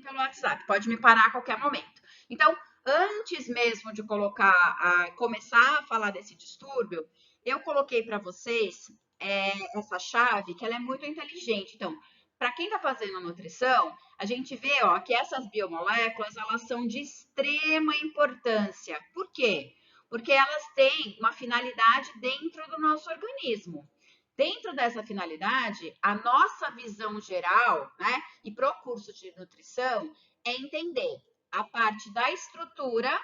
pelo WhatsApp, pode me parar a qualquer momento. Então, antes mesmo de começar a falar desse distúrbio, eu coloquei para vocês essa chave, que ela é muito inteligente. Então, para quem está fazendo a nutrição, a gente vê que essas biomoléculas, elas são de extrema importância. Por quê? Porque elas têm uma finalidade dentro do nosso organismo. Dentro dessa finalidade, a nossa visão geral, né, e para o curso de nutrição, é entender a parte da estrutura,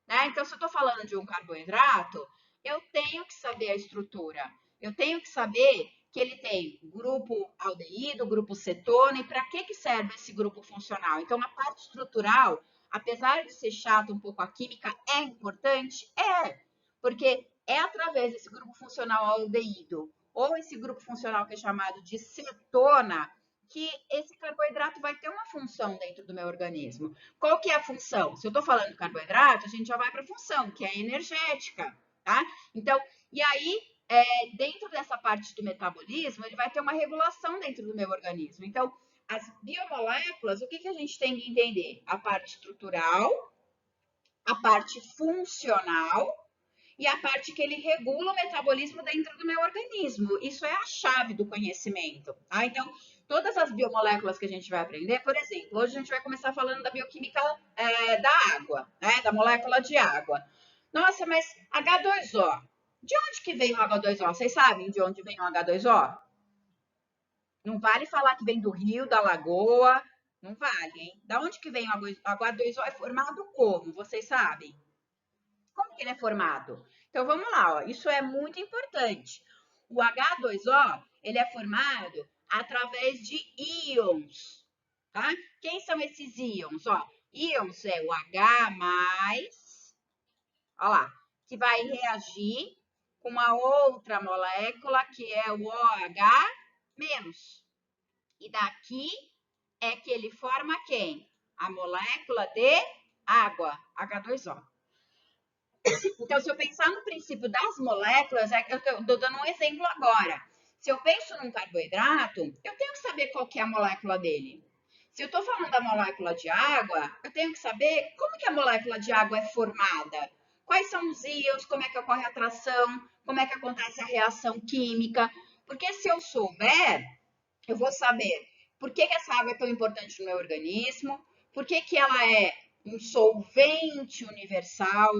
né? Então, se eu estou falando de um carboidrato, eu tenho que saber a estrutura. Eu tenho que saber que ele tem grupo aldeído, grupo cetona, e para que serve esse grupo funcional. Então, a parte estrutural, apesar de ser chato um pouco a química, é importante? É, porque é através desse grupo funcional aldeído ou esse grupo funcional que é chamado de cetona, que esse carboidrato vai ter uma função dentro do meu organismo. Qual que é a função? Se eu estou falando de carboidrato, a gente já vai para a função, que é energética, tá? Então, e aí, dentro dessa parte do metabolismo, ele vai ter uma regulação dentro do meu organismo. Então, as biomoléculas, o que a gente tem que entender? A parte estrutural, a parte funcional e a parte que ele regula o metabolismo dentro do meu organismo. Isso é a chave do conhecimento, tá? Então, todas as biomoléculas que a gente vai aprender, por exemplo, hoje a gente vai começar falando da bioquímica da água, né? Da molécula de água. Nossa, mas H2O. De onde que vem o H2O? Vocês sabem de onde vem o H2O? Não vale falar que vem do rio, da lagoa. Não vale, hein? Da onde que vem o H2O? É formado como? Vocês sabem? Como que ele é formado? Então vamos lá, ó. Isso é muito importante. O H2O, ele é formado através de íons, tá? Quem são esses íons? Ó, íons é o H+, ó lá, que vai reagir com uma outra molécula que é o OH-. E daqui é que ele forma quem? A molécula de água, H2O. Então, se eu pensar no princípio das moléculas, eu estou dando um exemplo agora. Se eu penso num carboidrato, eu tenho que saber qual que é a molécula dele. Se eu estou falando da molécula de água, eu tenho que saber como que a molécula de água é formada. Quais são os íons, como é que ocorre a atração, como é que acontece a reação química. Porque se eu souber, eu vou saber por que essa água é tão importante no meu organismo, por que ela é um solvente universal,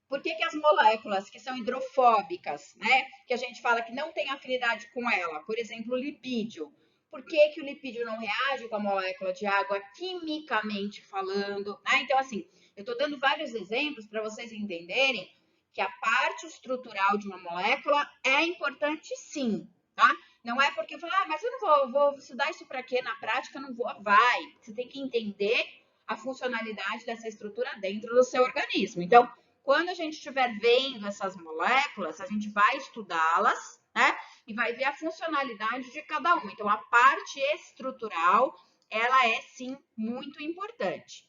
por que as moléculas que são hidrofóbicas, né, que a gente fala que não tem afinidade com ela, por exemplo, o lipídio, por que o lipídio não reage com a molécula de água quimicamente falando, né? Então, assim, eu estou dando vários exemplos para vocês entenderem que a parte estrutural de uma molécula é importante sim, tá? Não é porque eu falo, mas eu não vou estudar isso para quê? Na prática, não vou. Vai. Você tem que entender a funcionalidade dessa estrutura dentro do seu organismo. Então, quando a gente estiver vendo essas moléculas, a gente vai estudá-las, né? E vai ver a funcionalidade de cada uma. Então, a parte estrutural, ela é sim muito importante.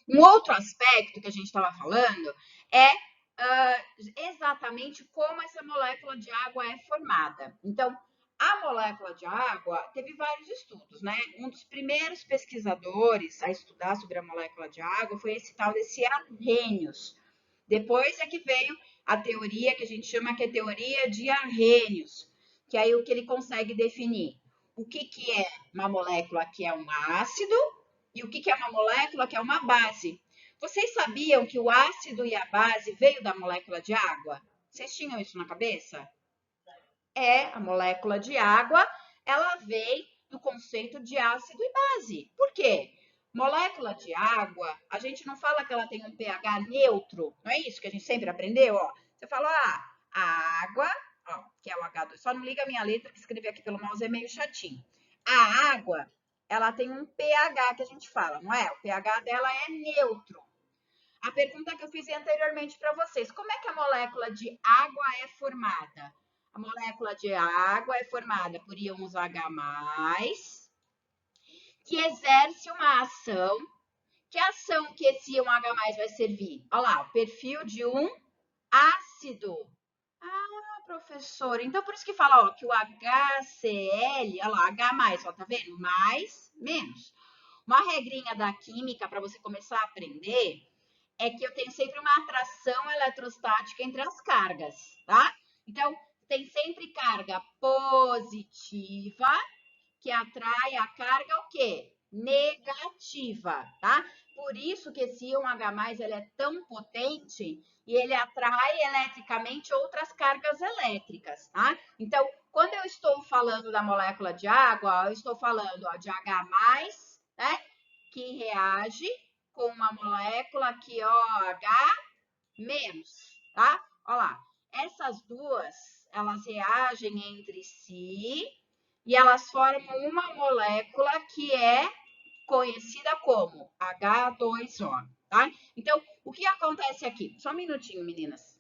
Um outro aspecto que a gente estava falando é exatamente como essa molécula de água é formada. Então, a molécula de água teve vários estudos, né? Um dos primeiros pesquisadores a estudar sobre a molécula de água foi esse tal desse Arrhenius. Depois é que veio a teoria que a gente chama que é teoria de Arrhenius, que aí o que ele consegue definir o que é uma molécula que é um ácido e o que é uma molécula que é uma base. Vocês sabiam que o ácido e a base veio da molécula de água? Vocês tinham isso na cabeça? A molécula de água, ela vem do conceito de ácido e base. Por quê? Molécula de água, a gente não fala que ela tem um pH neutro, não é isso que a gente sempre aprendeu? Ó, você fala, a água, ó, que é o H2, só não liga a minha letra, que escrever aqui pelo mouse é meio chatinho. A água, ela tem um pH que a gente fala, não é? O pH dela é neutro. A pergunta que eu fiz anteriormente para vocês, como é que a molécula de água é formada? A molécula de água é formada por íons H+, que exerce uma ação. Que ação que esse íon H+ vai servir? Olha lá, o perfil de um ácido. Ah, professor, então por isso que fala que o HCl, olha lá, H+, ó, tá vendo? Mais, menos. Uma regrinha da química para você começar a aprender é que eu tenho sempre uma atração eletrostática entre as cargas, tá? Então, tem sempre carga positiva que atrai a carga o quê? Negativa, tá? Por isso que esse íon H+, ele é tão potente e ele atrai eletricamente outras cargas elétricas, tá? Então, quando eu estou falando da molécula de água, eu estou falando de H+, né? Que reage com uma molécula aqui, OH-, tá? Olha lá. Essas duas, elas reagem entre si e elas formam uma molécula que é conhecida como H2O, tá? Então, o que acontece aqui? Só um minutinho, meninas.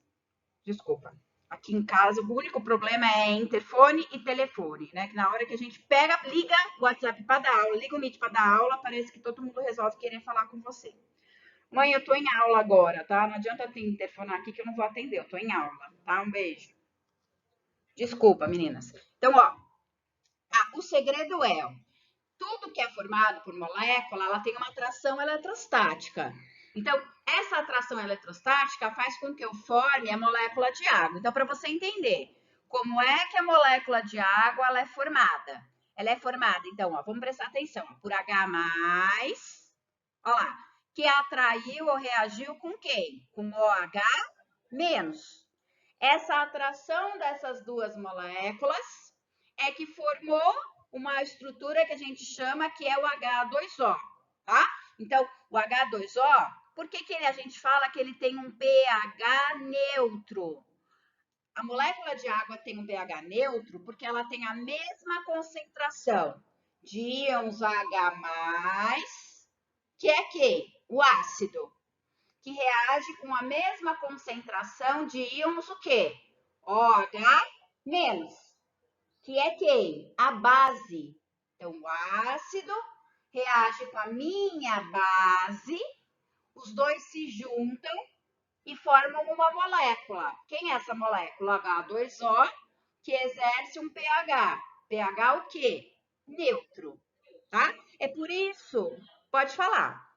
Desculpa. Aqui em casa, o único problema é interfone e telefone, né? Que na hora que a gente pega, liga o WhatsApp para dar aula, liga o Meet para dar aula, parece que todo mundo resolve querer falar com você. Mãe, eu tô em aula agora, tá? Não adianta ter interfonar aqui que eu não vou atender, eu tô em aula, tá? Um beijo. Desculpa, meninas. Então, ó, o segredo é, ó, tudo que é formado por molécula, ela tem uma atração eletrostática. Então, essa atração eletrostática faz com que eu forme a molécula de água. Então, para você entender como é que a molécula de água ela é formada. Ela é formada, então, ó, vamos prestar atenção, por H+, ó lá, que atraiu ou reagiu com quem? Com OH-. Essa atração dessas duas moléculas é que formou uma estrutura que a gente chama que é o H2O, tá? Então, o H2O, por que a gente fala que ele tem um pH neutro? A molécula de água tem um pH neutro porque ela tem a mesma concentração de íons H+, que é que? O ácido, que reage com a mesma concentração de íons o quê? OH-, que é quem? A base. Então, o ácido reage com a minha base, os dois se juntam e formam uma molécula. Quem é essa molécula? H2O, que exerce um pH. pH o quê? Neutro, tá? É por isso, pode falar.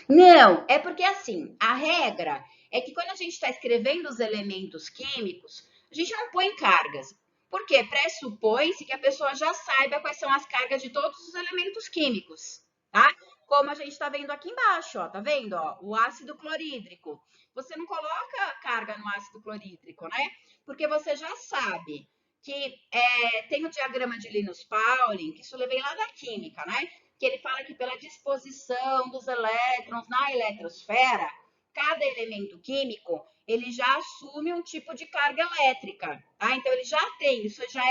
Não, é porque assim, a regra é que quando a gente está escrevendo os elementos químicos, a gente não põe cargas. Porque pressupõe-se que a pessoa já saiba quais são as cargas de todos os elementos químicos, tá? Como a gente está vendo aqui embaixo, ó, tá vendo? Ó, o ácido clorídrico. Você não coloca carga no ácido clorídrico, né? Porque você já sabe que tem o diagrama de Linus-Pauling, que isso vem lá da química, né? Que ele fala que pela disposição dos elétrons na eletrosfera, cada elemento químico, ele já assume um tipo de carga elétrica, tá? Então, ele já tem, isso já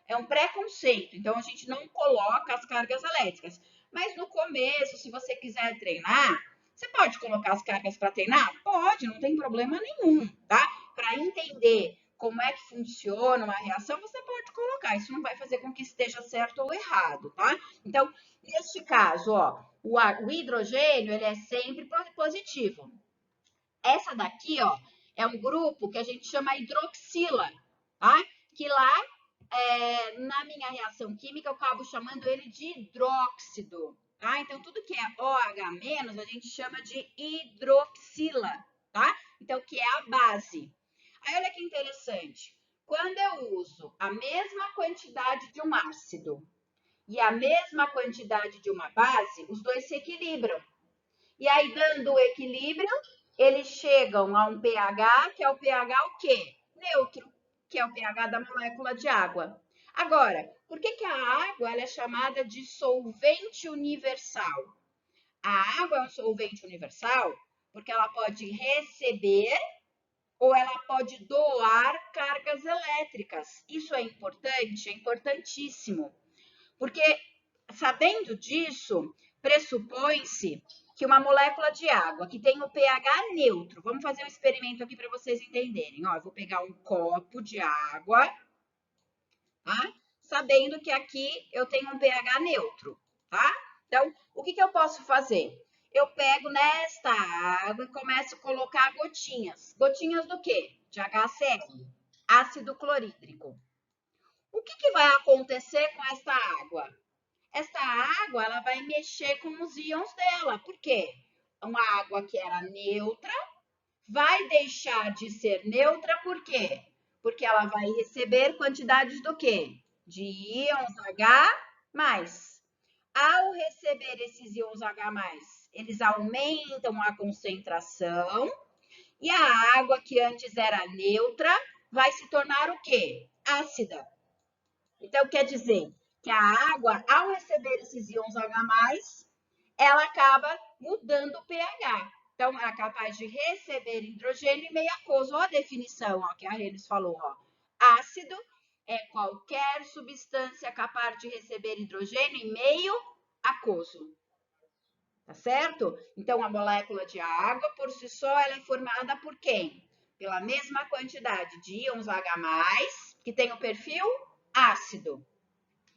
é um preconceito. Então, a gente não coloca as cargas elétricas. Mas no começo, se você quiser treinar, você pode colocar as cargas para treinar? Pode, não tem problema nenhum, tá? Para entender como é que funciona uma reação, você pode colocar. Isso não vai fazer com que esteja certo ou errado, tá? Então, neste caso, ó, o hidrogênio ele é sempre positivo. Essa daqui, ó, é um grupo que a gente chama hidroxila, tá? Que lá, na minha reação química, eu acabo chamando ele de hidróxido, tá? Então, tudo que é OH-, a gente chama de hidroxila, tá? Então, que é a base. Aí, olha que interessante. Quando eu uso a mesma quantidade de um ácido e a mesma quantidade de uma base, os dois se equilibram. E aí, dando o equilíbrio, eles chegam a um pH, que é o pH o quê? Neutro, que é o pH da molécula de água. Agora, por que a água ela é chamada de solvente universal? A água é um solvente universal porque ela pode receber ou ela pode doar cargas elétricas. Isso é importante? É importantíssimo. Porque, sabendo disso, pressupõe-se que uma molécula de água que tem o pH neutro, vamos fazer um experimento aqui para vocês entenderem. Ó, eu vou pegar um copo de água, tá? Sabendo que aqui eu tenho um pH neutro, tá? Então, o que eu posso fazer? Eu pego nesta água e começo a colocar gotinhas. Gotinhas do quê? De HCl, ácido clorídrico. O que vai acontecer com esta água? Esta água ela vai mexer com os íons dela. Por quê? Uma água que era neutra vai deixar de ser neutra, por quê? Porque ela vai receber quantidades do quê? De íons H+. Ao receber esses íons H+, eles aumentam a concentração e a água que antes era neutra vai se tornar o quê? Ácida. Então, quer dizer que a água, ao receber esses íons H+, ela acaba mudando o pH. Então, ela é capaz de receber hidrogênio em meio aquoso. Olha a definição ó, que a Renes falou. Ó. Ácido é qualquer substância capaz de receber hidrogênio em meio aquoso. Tá certo? Então, a molécula de água, por si só, ela é formada por quem? Pela mesma quantidade de íons H+, que tem o perfil ácido.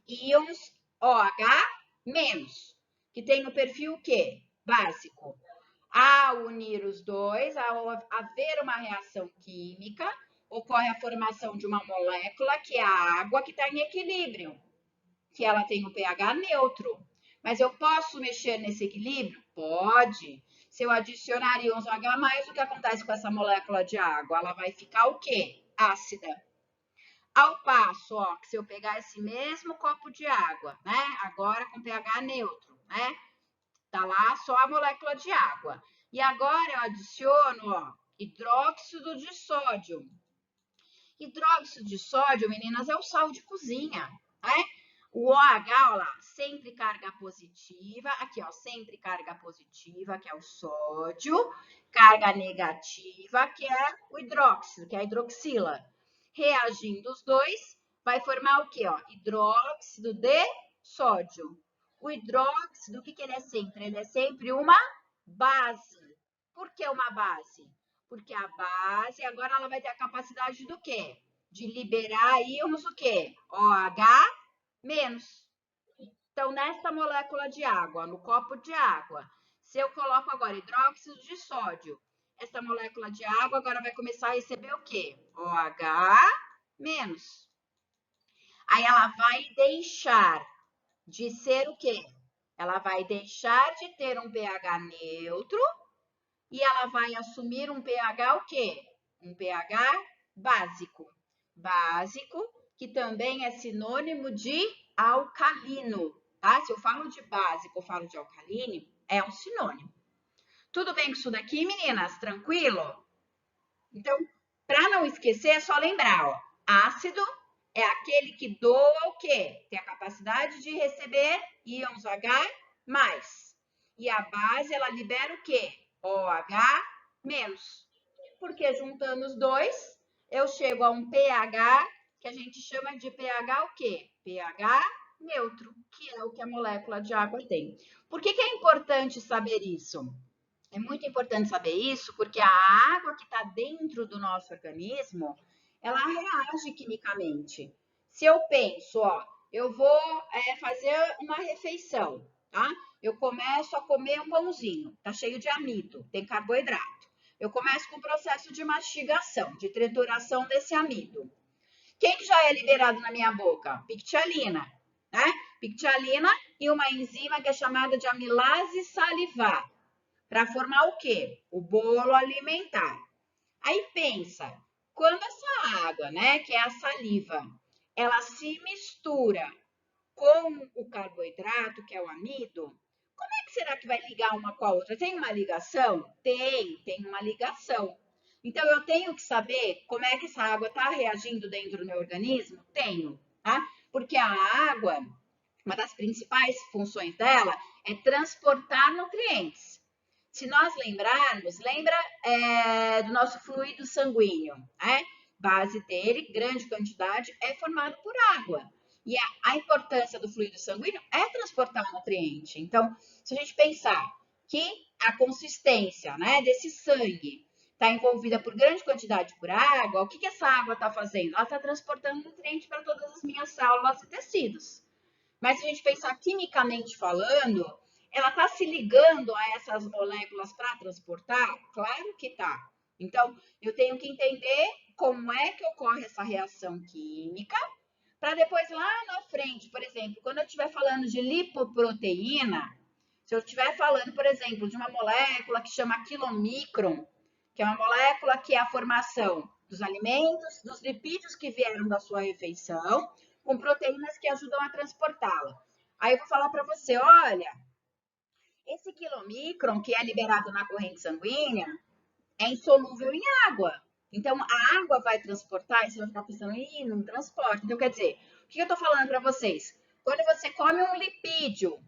Íons OH-, que tem o perfil o quê? Básico. Ao unir os dois, ao haver uma reação química, ocorre a formação de uma molécula, que é a água, que está em equilíbrio, que ela tem o pH neutro. Mas eu posso mexer nesse equilíbrio? Pode. Se eu adicionar íons H+, o que acontece com essa molécula de água? Ela vai ficar o quê? Ácida. Ao passo, ó, que se eu pegar esse mesmo copo de água, né? Agora com pH neutro, né? Tá lá só a molécula de água. E agora eu adiciono, ó, hidróxido de sódio. Hidróxido de sódio, meninas, é o sal de cozinha, né? O OH, ó lá, sempre carga positiva. Aqui, ó, sempre carga positiva, que é o sódio. Carga negativa, que é o hidróxido, que é a hidroxila. Reagindo os dois, vai formar o quê? Ó? Hidróxido de sódio. O hidróxido, o que ele é sempre? Ele é sempre uma base. Por que uma base? Porque a base, agora ela vai ter a capacidade do quê? De liberar íons o quê? OH-. Então, nesta molécula de água, no copo de água, se eu coloco agora hidróxido de sódio, essa molécula de água agora vai começar a receber o quê? OH-. Aí ela vai deixar de ser o quê? Ela vai deixar de ter um pH neutro e ela vai assumir um pH o quê? Um pH básico. Básico, que também é sinônimo de alcalino, tá? Se eu falo de básico, eu falo de alcalino, é um sinônimo. Tudo bem com isso daqui, meninas? Tranquilo? Então, para não esquecer, é só lembrar, ó, ácido é aquele que doa o quê? Tem a capacidade de receber íons H+. E a base, ela libera o quê? OH-. Porque juntando os dois, eu chego a um pH que a gente chama de pH o quê? pH neutro, que é o que a molécula de água tem. Por que é importante saber isso? É muito importante saber isso, porque a água que está dentro do nosso organismo, ela reage quimicamente. Se eu penso, ó, eu vou fazer uma refeição, tá? Eu começo a comer um pãozinho, tá cheio de amido, tem carboidrato. Eu começo com o processo de mastigação, de trituração desse amido. Quem que já é liberado na minha boca? Pictialina, né? Pictialina e uma enzima que é chamada de amilase salivar para formar o quê? O bolo alimentar. Aí pensa, quando essa água, né, que é a saliva, ela se mistura com o carboidrato, que é o amido, como é que será que vai ligar uma com a outra? Tem uma ligação? Tem uma ligação. Então, eu tenho que saber como é que essa água está reagindo dentro do meu organismo? Tenho, tá? Porque a água, uma das principais funções dela é transportar nutrientes. Se nós lembrarmos, lembra do nosso fluido sanguíneo, né? Base dele, grande quantidade, é formado por água. E a importância do fluido sanguíneo é transportar o nutriente. Então, se a gente pensar que a consistência, né, desse sangue está envolvida por grande quantidade por água, o que essa água está fazendo? Ela está transportando nutriente para todas as minhas células e tecidos. Mas se a gente pensar quimicamente falando, ela está se ligando a essas moléculas para transportar? Claro que está. Então, eu tenho que entender como é que ocorre essa reação química para depois lá na frente, por exemplo, quando eu estiver falando de lipoproteína, se eu estiver falando, por exemplo, de uma molécula que chama quilomicron, que é uma molécula que é a formação dos alimentos, dos lipídios que vieram da sua refeição, com proteínas que ajudam a transportá-la. Aí eu vou falar para você, olha, esse quilomicron que é liberado na corrente sanguínea é insolúvel em água. Então, a água vai transportar, e você vai ficar pensando, ih, não transporta. Então, quer dizer, o que eu estou falando para vocês? Quando você come um lipídio,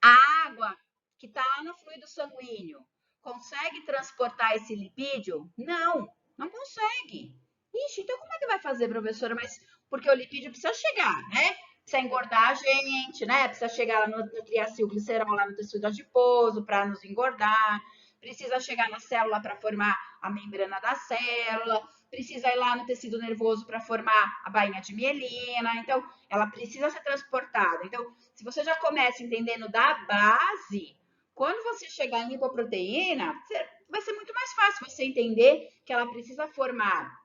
a água que está lá no fluido sanguíneo consegue transportar esse lipídio? Não, não consegue. Ixi, então como é que vai fazer, professora? Mas porque o lipídio precisa chegar, né? Precisa engordar a gente, né? Precisa chegar lá no triacilglicerol, lá no tecido adiposo, para nos engordar. Precisa chegar na célula para formar a membrana da célula. Precisa ir lá no tecido nervoso para formar a bainha de mielina. Então, ela precisa ser transportada. Então, se você já começa entendendo da base, quando você chegar em lipoproteína, vai ser muito mais fácil você entender que ela precisa formar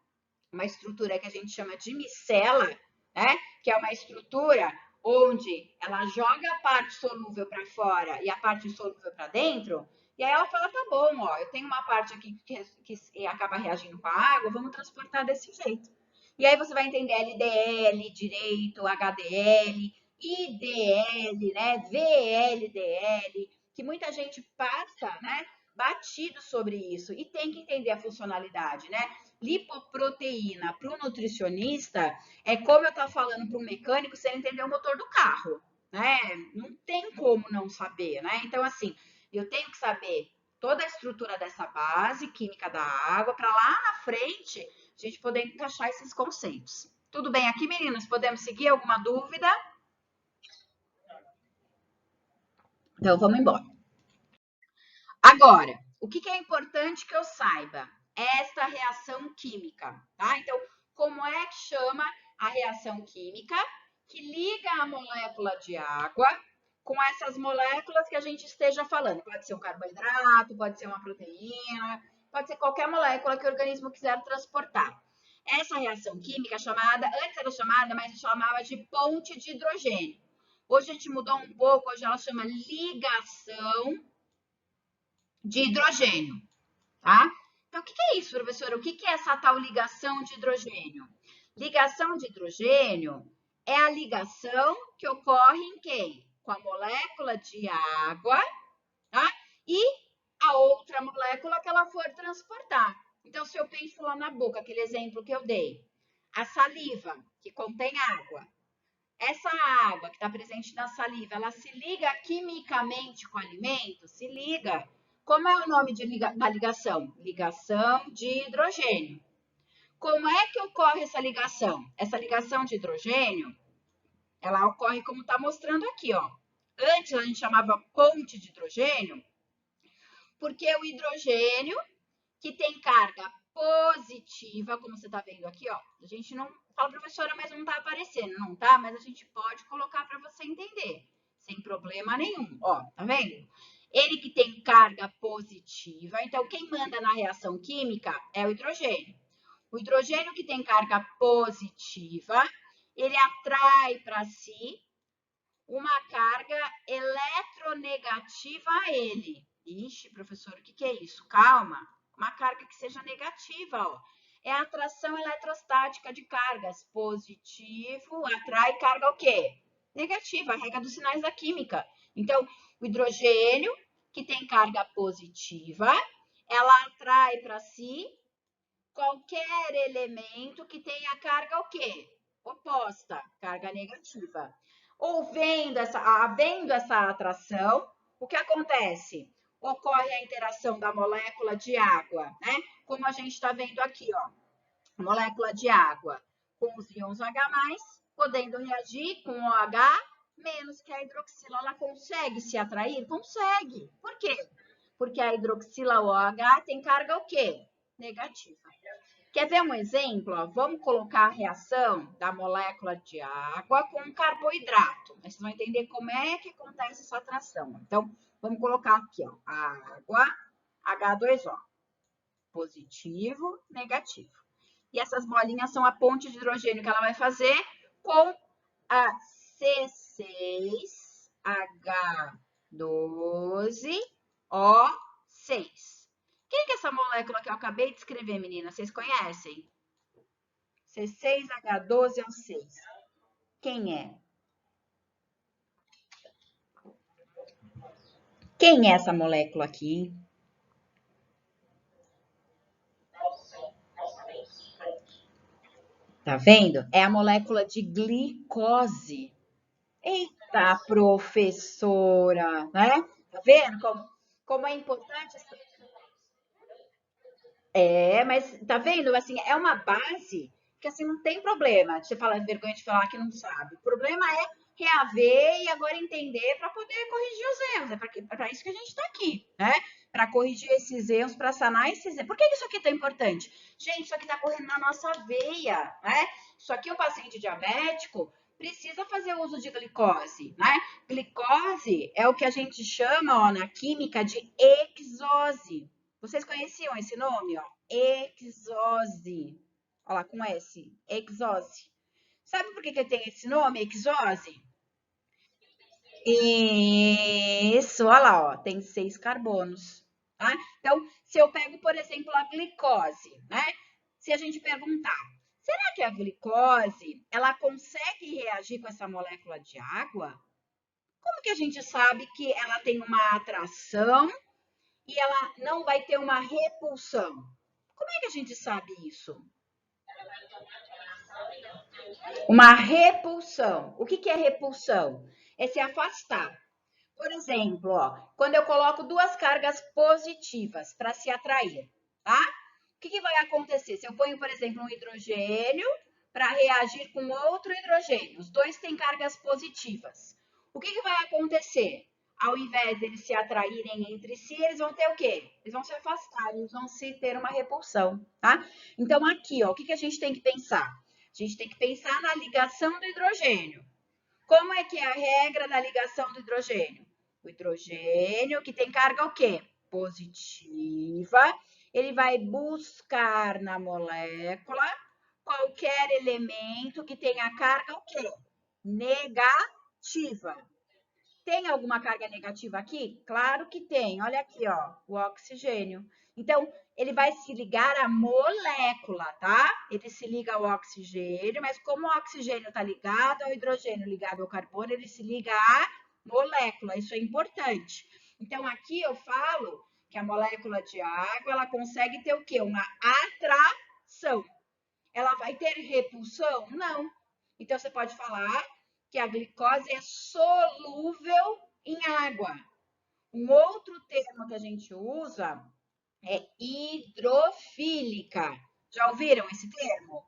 uma estrutura que a gente chama de micela, né? Que é uma estrutura onde ela joga a parte solúvel para fora e a parte insolúvel para dentro. E aí ela fala, tá bom, ó, eu tenho uma parte aqui que acaba reagindo com a água, vamos transportar desse jeito. E aí você vai entender LDL, direito, HDL, IDL, né, VLDL, que muita gente passa, né, batido sobre isso e tem que entender a funcionalidade, né? Lipoproteína para o nutricionista é como eu estou falando para um mecânico sem entender o motor do carro, né? Não tem como não saber, né? Então, assim, eu tenho que saber toda a estrutura dessa base química da água para lá na frente a gente poder encaixar esses conceitos. Tudo bem aqui, meninas? Podemos seguir? Alguma dúvida? Então, vamos embora. Agora, o que é importante que eu saiba? Esta reação química, tá? Então, como é que chama a reação química que liga a molécula de água com essas moléculas que a gente esteja falando? Pode ser um carboidrato, pode ser uma proteína, pode ser qualquer molécula que o organismo quiser transportar. Essa reação química chamada, antes era chamada, mas chamava de ponte de hidrogênio. Hoje a gente mudou um pouco, hoje ela chama ligação de hidrogênio, tá? Então, o que é isso, professora? O que é essa tal ligação de hidrogênio? Ligação de hidrogênio é a ligação que ocorre em quem? Com a molécula de água, tá? E a outra molécula que ela for transportar. Então, se eu penso lá na boca, aquele exemplo que eu dei, a saliva, que contém água, essa água que está presente na saliva, ela se liga quimicamente com o alimento? Se liga. Como é o nome da ligação? Ligação de hidrogênio. Como é que ocorre essa ligação? Essa ligação de hidrogênio, ela ocorre como está mostrando aqui, ó. Antes a gente chamava ponte de hidrogênio, porque o hidrogênio que tem carga positiva, como você está vendo aqui, ó. A gente não fala, professora, mas não está aparecendo, não tá? Mas a gente pode colocar para você entender, sem problema nenhum. Ó, tá vendo? Ele que tem carga positiva, então quem manda na reação química é o hidrogênio. O hidrogênio que tem carga positiva, ele atrai para si uma carga eletronegativa a ele. Ixi, professor, o que é isso? Calma. Uma carga que seja negativa, ó. É a atração eletrostática de cargas. Positivo atrai carga o quê? Negativa, a regra dos sinais da química. Então, o hidrogênio, que tem carga positiva, ela atrai para si qualquer elemento que tenha carga o quê? Oposta, carga negativa. Havendo essa atração, o que acontece? Ocorre a interação da molécula de água, né? Como a gente está vendo aqui, ó. Molécula de água com os íons H+, podendo reagir com o OH menos, que a hidroxila, ela consegue se atrair? Consegue. Por quê? Porque a hidroxila OH tem carga o quê? Negativa. Quer ver um exemplo? Ó, vamos colocar a reação da molécula de água com um carboidrato. Vocês vão entender como é que acontece essa atração. Então, vamos colocar aqui, ó, água, H2O. Positivo, negativo. E essas bolinhas são a ponte de hidrogênio que ela vai fazer com a C6H12O6. Quem que é essa molécula que eu acabei de escrever, menina? Vocês conhecem? C6H12O6. Quem é? Quem é essa molécula aqui? Tá vendo? É a molécula de glicose. Eita, professora, né? Tá vendo como é importante? É, mas tá vendo? Assim, é uma base que assim não tem problema. Você fala vergonha de falar que não sabe. O problema é reaver e agora entender para poder corrigir os erros. É para isso que a gente está aqui, né? Para corrigir esses erros, para sanar esses erros. Por que isso aqui é tão importante? Gente, isso aqui está correndo na nossa veia, né? Isso aqui o paciente diabético precisa fazer uso de glicose, né? Glicose é o que a gente chama, ó, na química de exose. Vocês conheciam esse nome, ó? Exose. Olha lá, com S. Exose. Sabe por que tem esse nome, exose? Isso, olha lá, ó, tem 6 carbonos, tá? Então, se eu pego, por exemplo, a glicose, né? Se a gente perguntar, será que a glicose, ela consegue reagir com essa molécula de água? Como que a gente sabe que ela tem uma atração e ela não vai ter uma repulsão? Como é que a gente sabe isso? Uma repulsão. O que é repulsão? É se afastar. Por exemplo, ó, quando eu coloco duas cargas positivas para se atrair, tá? O que vai acontecer? Se eu ponho, por exemplo, um hidrogênio para reagir com outro hidrogênio, os dois têm cargas positivas. O que vai acontecer? Ao invés deles se atraírem entre si, eles vão ter o quê? Eles vão se afastar, eles vão se ter uma repulsão, tá? Então, aqui, ó, o que a gente tem que pensar? A gente tem que pensar na ligação do hidrogênio. Como é que é a regra da ligação do hidrogênio? O hidrogênio, que tem carga o quê? Positiva, ele vai buscar na molécula qualquer elemento que tenha carga o quê? Negativa. Tem alguma carga negativa aqui? Claro que tem. Olha aqui, ó, o oxigênio. Então, ele vai se ligar à molécula, tá? Ele se liga ao oxigênio, mas como o oxigênio está ligado ao hidrogênio, ligado ao carbono, ele se liga à molécula. Isso é importante. Então, aqui eu falo que a molécula de água, ela consegue ter o quê? Uma atração. Ela vai ter repulsão? Não. Então, você pode falar que a glicose é solúvel em água. Um outro termo que a gente usa é hidrofílica. Já ouviram esse termo?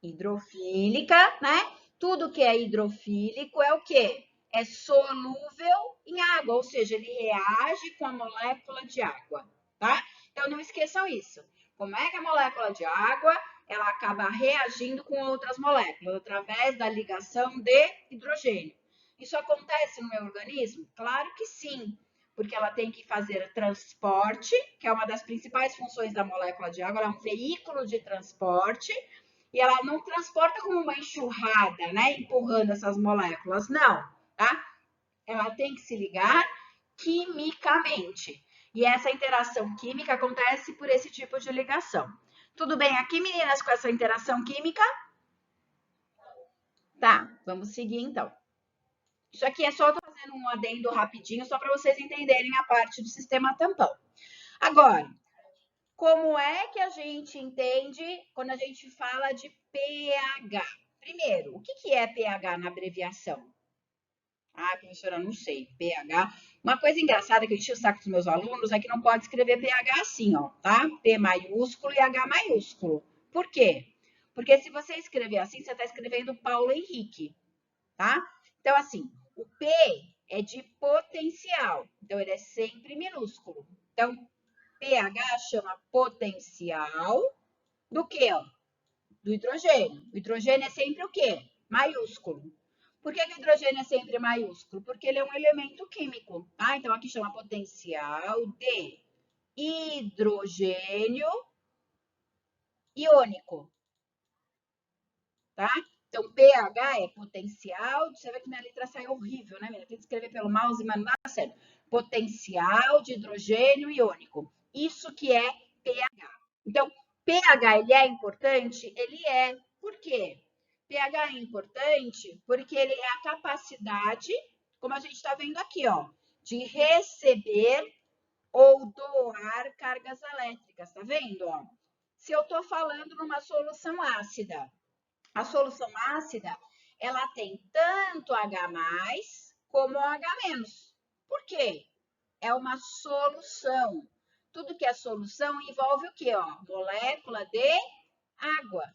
Hidrofílica, né? Tudo que é hidrofílico é o quê? É solúvel em água, ou seja, ele reage com a molécula de água, tá? Então não esqueçam isso. Como é que a molécula de água ela acaba reagindo com outras moléculas através da ligação de hidrogênio? Isso acontece no meu organismo? Claro que sim, porque ela tem que fazer transporte, que é uma das principais funções da molécula de água, ela é um veículo de transporte e ela não transporta como uma enxurrada, né? Empurrando essas moléculas, não, tá? Ela tem que se ligar quimicamente. E essa interação química acontece por esse tipo de ligação. Tudo bem aqui, meninas, com essa interação química? Tá, vamos seguir então. Isso aqui é só fazendo um adendo rapidinho, só para vocês entenderem a parte do sistema tampão. Agora, como é que a gente entende quando a gente fala de pH? Primeiro, o que é pH na abreviação? Ah, professora, não sei. pH. Uma coisa engraçada que eu enchi o saco dos meus alunos é que não pode escrever pH assim, ó, tá? P maiúsculo e H maiúsculo. Por quê? Porque se você escrever assim, você está escrevendo Paulo Henrique, tá? Então, assim, o P é de potencial, então ele é sempre minúsculo. Então, pH chama potencial do quê? Ó? Do hidrogênio. O hidrogênio é sempre o quê? Maiúsculo. Por que o hidrogênio é sempre maiúsculo? Porque ele é um elemento químico. Ah, então aqui chama potencial de hidrogênio iônico, tá? Então, pH é potencial, você vê que minha letra sai horrível, né? Tem que escrever pelo mouse, mas não dá certo. Potencial de hidrogênio iônico. Isso que é pH. Então, pH, ele é importante? Ele é. Por quê? pH é importante porque ele é a capacidade, como a gente está vendo aqui, ó, de receber ou doar cargas elétricas, tá vendo? Ó? Se eu estou falando numa solução ácida, a solução ácida, ela tem tanto H+, como OH-. Por quê? É uma solução. Tudo que é solução envolve o quê? Ó? Molécula de água.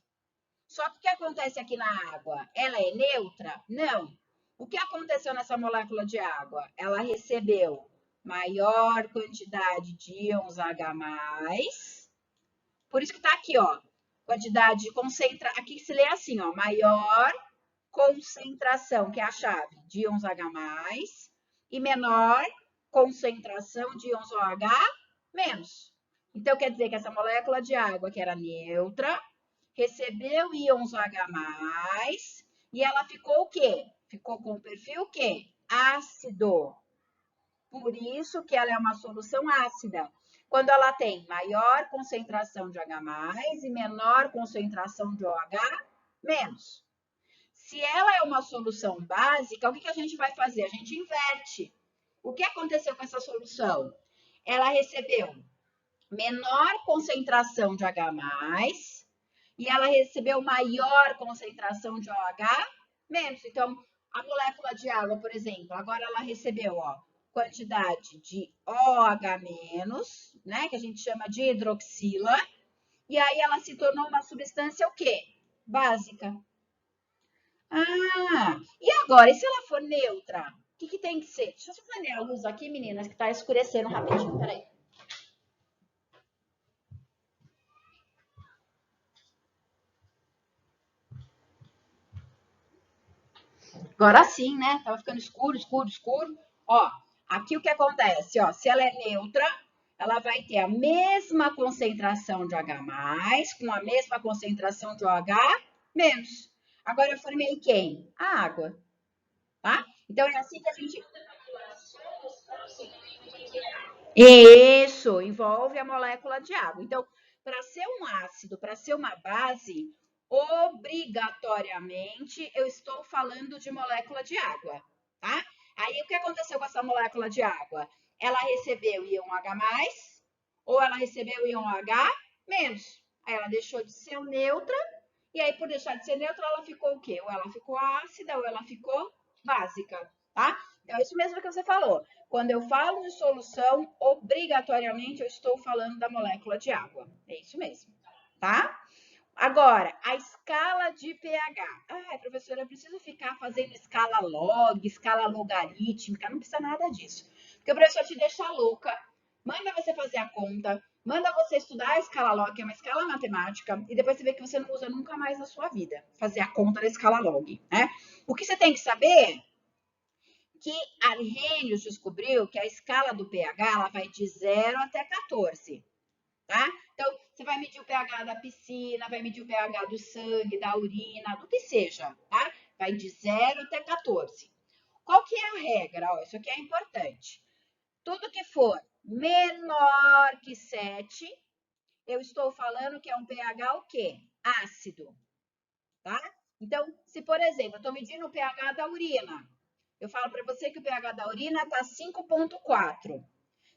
Só que o que acontece aqui na água? Ela é neutra? Não. O que aconteceu nessa molécula de água? Ela recebeu maior quantidade de íons H+, por isso que está aqui, ó, quantidade de concentração, aqui se lê assim, ó, maior concentração, que é a chave, de íons H+, e menor concentração de íons OH-. Então, quer dizer que essa molécula de água, que era neutra, recebeu íons H+, e ela ficou o quê? Ficou com o perfil o quê? Ácido. Por isso que ela é uma solução ácida. Quando ela tem maior concentração de H+, e menor concentração de OH-. Se ela é uma solução básica, o que a gente vai fazer? A gente inverte. O que aconteceu com essa solução? Ela recebeu menor concentração de H+, e ela recebeu maior concentração de OH-. Então, a molécula de água, por exemplo, agora ela recebeu, ó, quantidade de OH-, né, que a gente chama de hidroxila, e aí ela se tornou uma substância o quê? Básica. Ah, e agora, e se ela for neutra? O que tem que ser? Deixa eu só acender a luz aqui, meninas, que tá escurecendo rapidinho, peraí. Agora sim, né? Tava ficando escuro, escuro, escuro. Ó, aqui o que acontece, ó, se ela é neutra, ela vai ter a mesma concentração de H+, com a mesma concentração de OH-. Agora eu formei quem? A água, tá? Então é assim que a gente... Isso, envolve a molécula de água. Então, para ser um ácido, para ser uma base, obrigatoriamente eu estou falando de molécula de água, tá? Aí o que aconteceu com essa molécula de água? Ela recebeu íon H+, ou ela recebeu íon OH-. Aí ela deixou de ser neutra, e aí por deixar de ser neutra, ela ficou o quê? Ou ela ficou ácida, ou ela ficou básica, tá? Então, é isso mesmo que você falou. Quando eu falo de solução, obrigatoriamente eu estou falando da molécula de água. É isso mesmo, tá? Agora, a escala de pH. Ah, professora, eu preciso ficar fazendo escala log, escala logarítmica, não precisa nada disso. Porque o professor te deixa louca, manda você fazer a conta, manda você estudar a escala log, que é uma escala matemática, e depois você vê que você não usa nunca mais na sua vida fazer a conta da escala log, né? O que você tem que saber é que Arrhenius descobriu que a escala do pH ela vai de 0 até 14, tá? Então, você vai medir o pH da piscina, vai medir o pH do sangue, da urina, do que seja, tá? Vai de 0 até 14. Qual que é a regra? Ó, isso aqui é importante. Tudo que for menor que 7, eu estou falando que é um pH o quê? Ácido, tá? Então, se por exemplo, eu estou medindo o pH da urina, eu falo para você que o pH da urina está 5,4.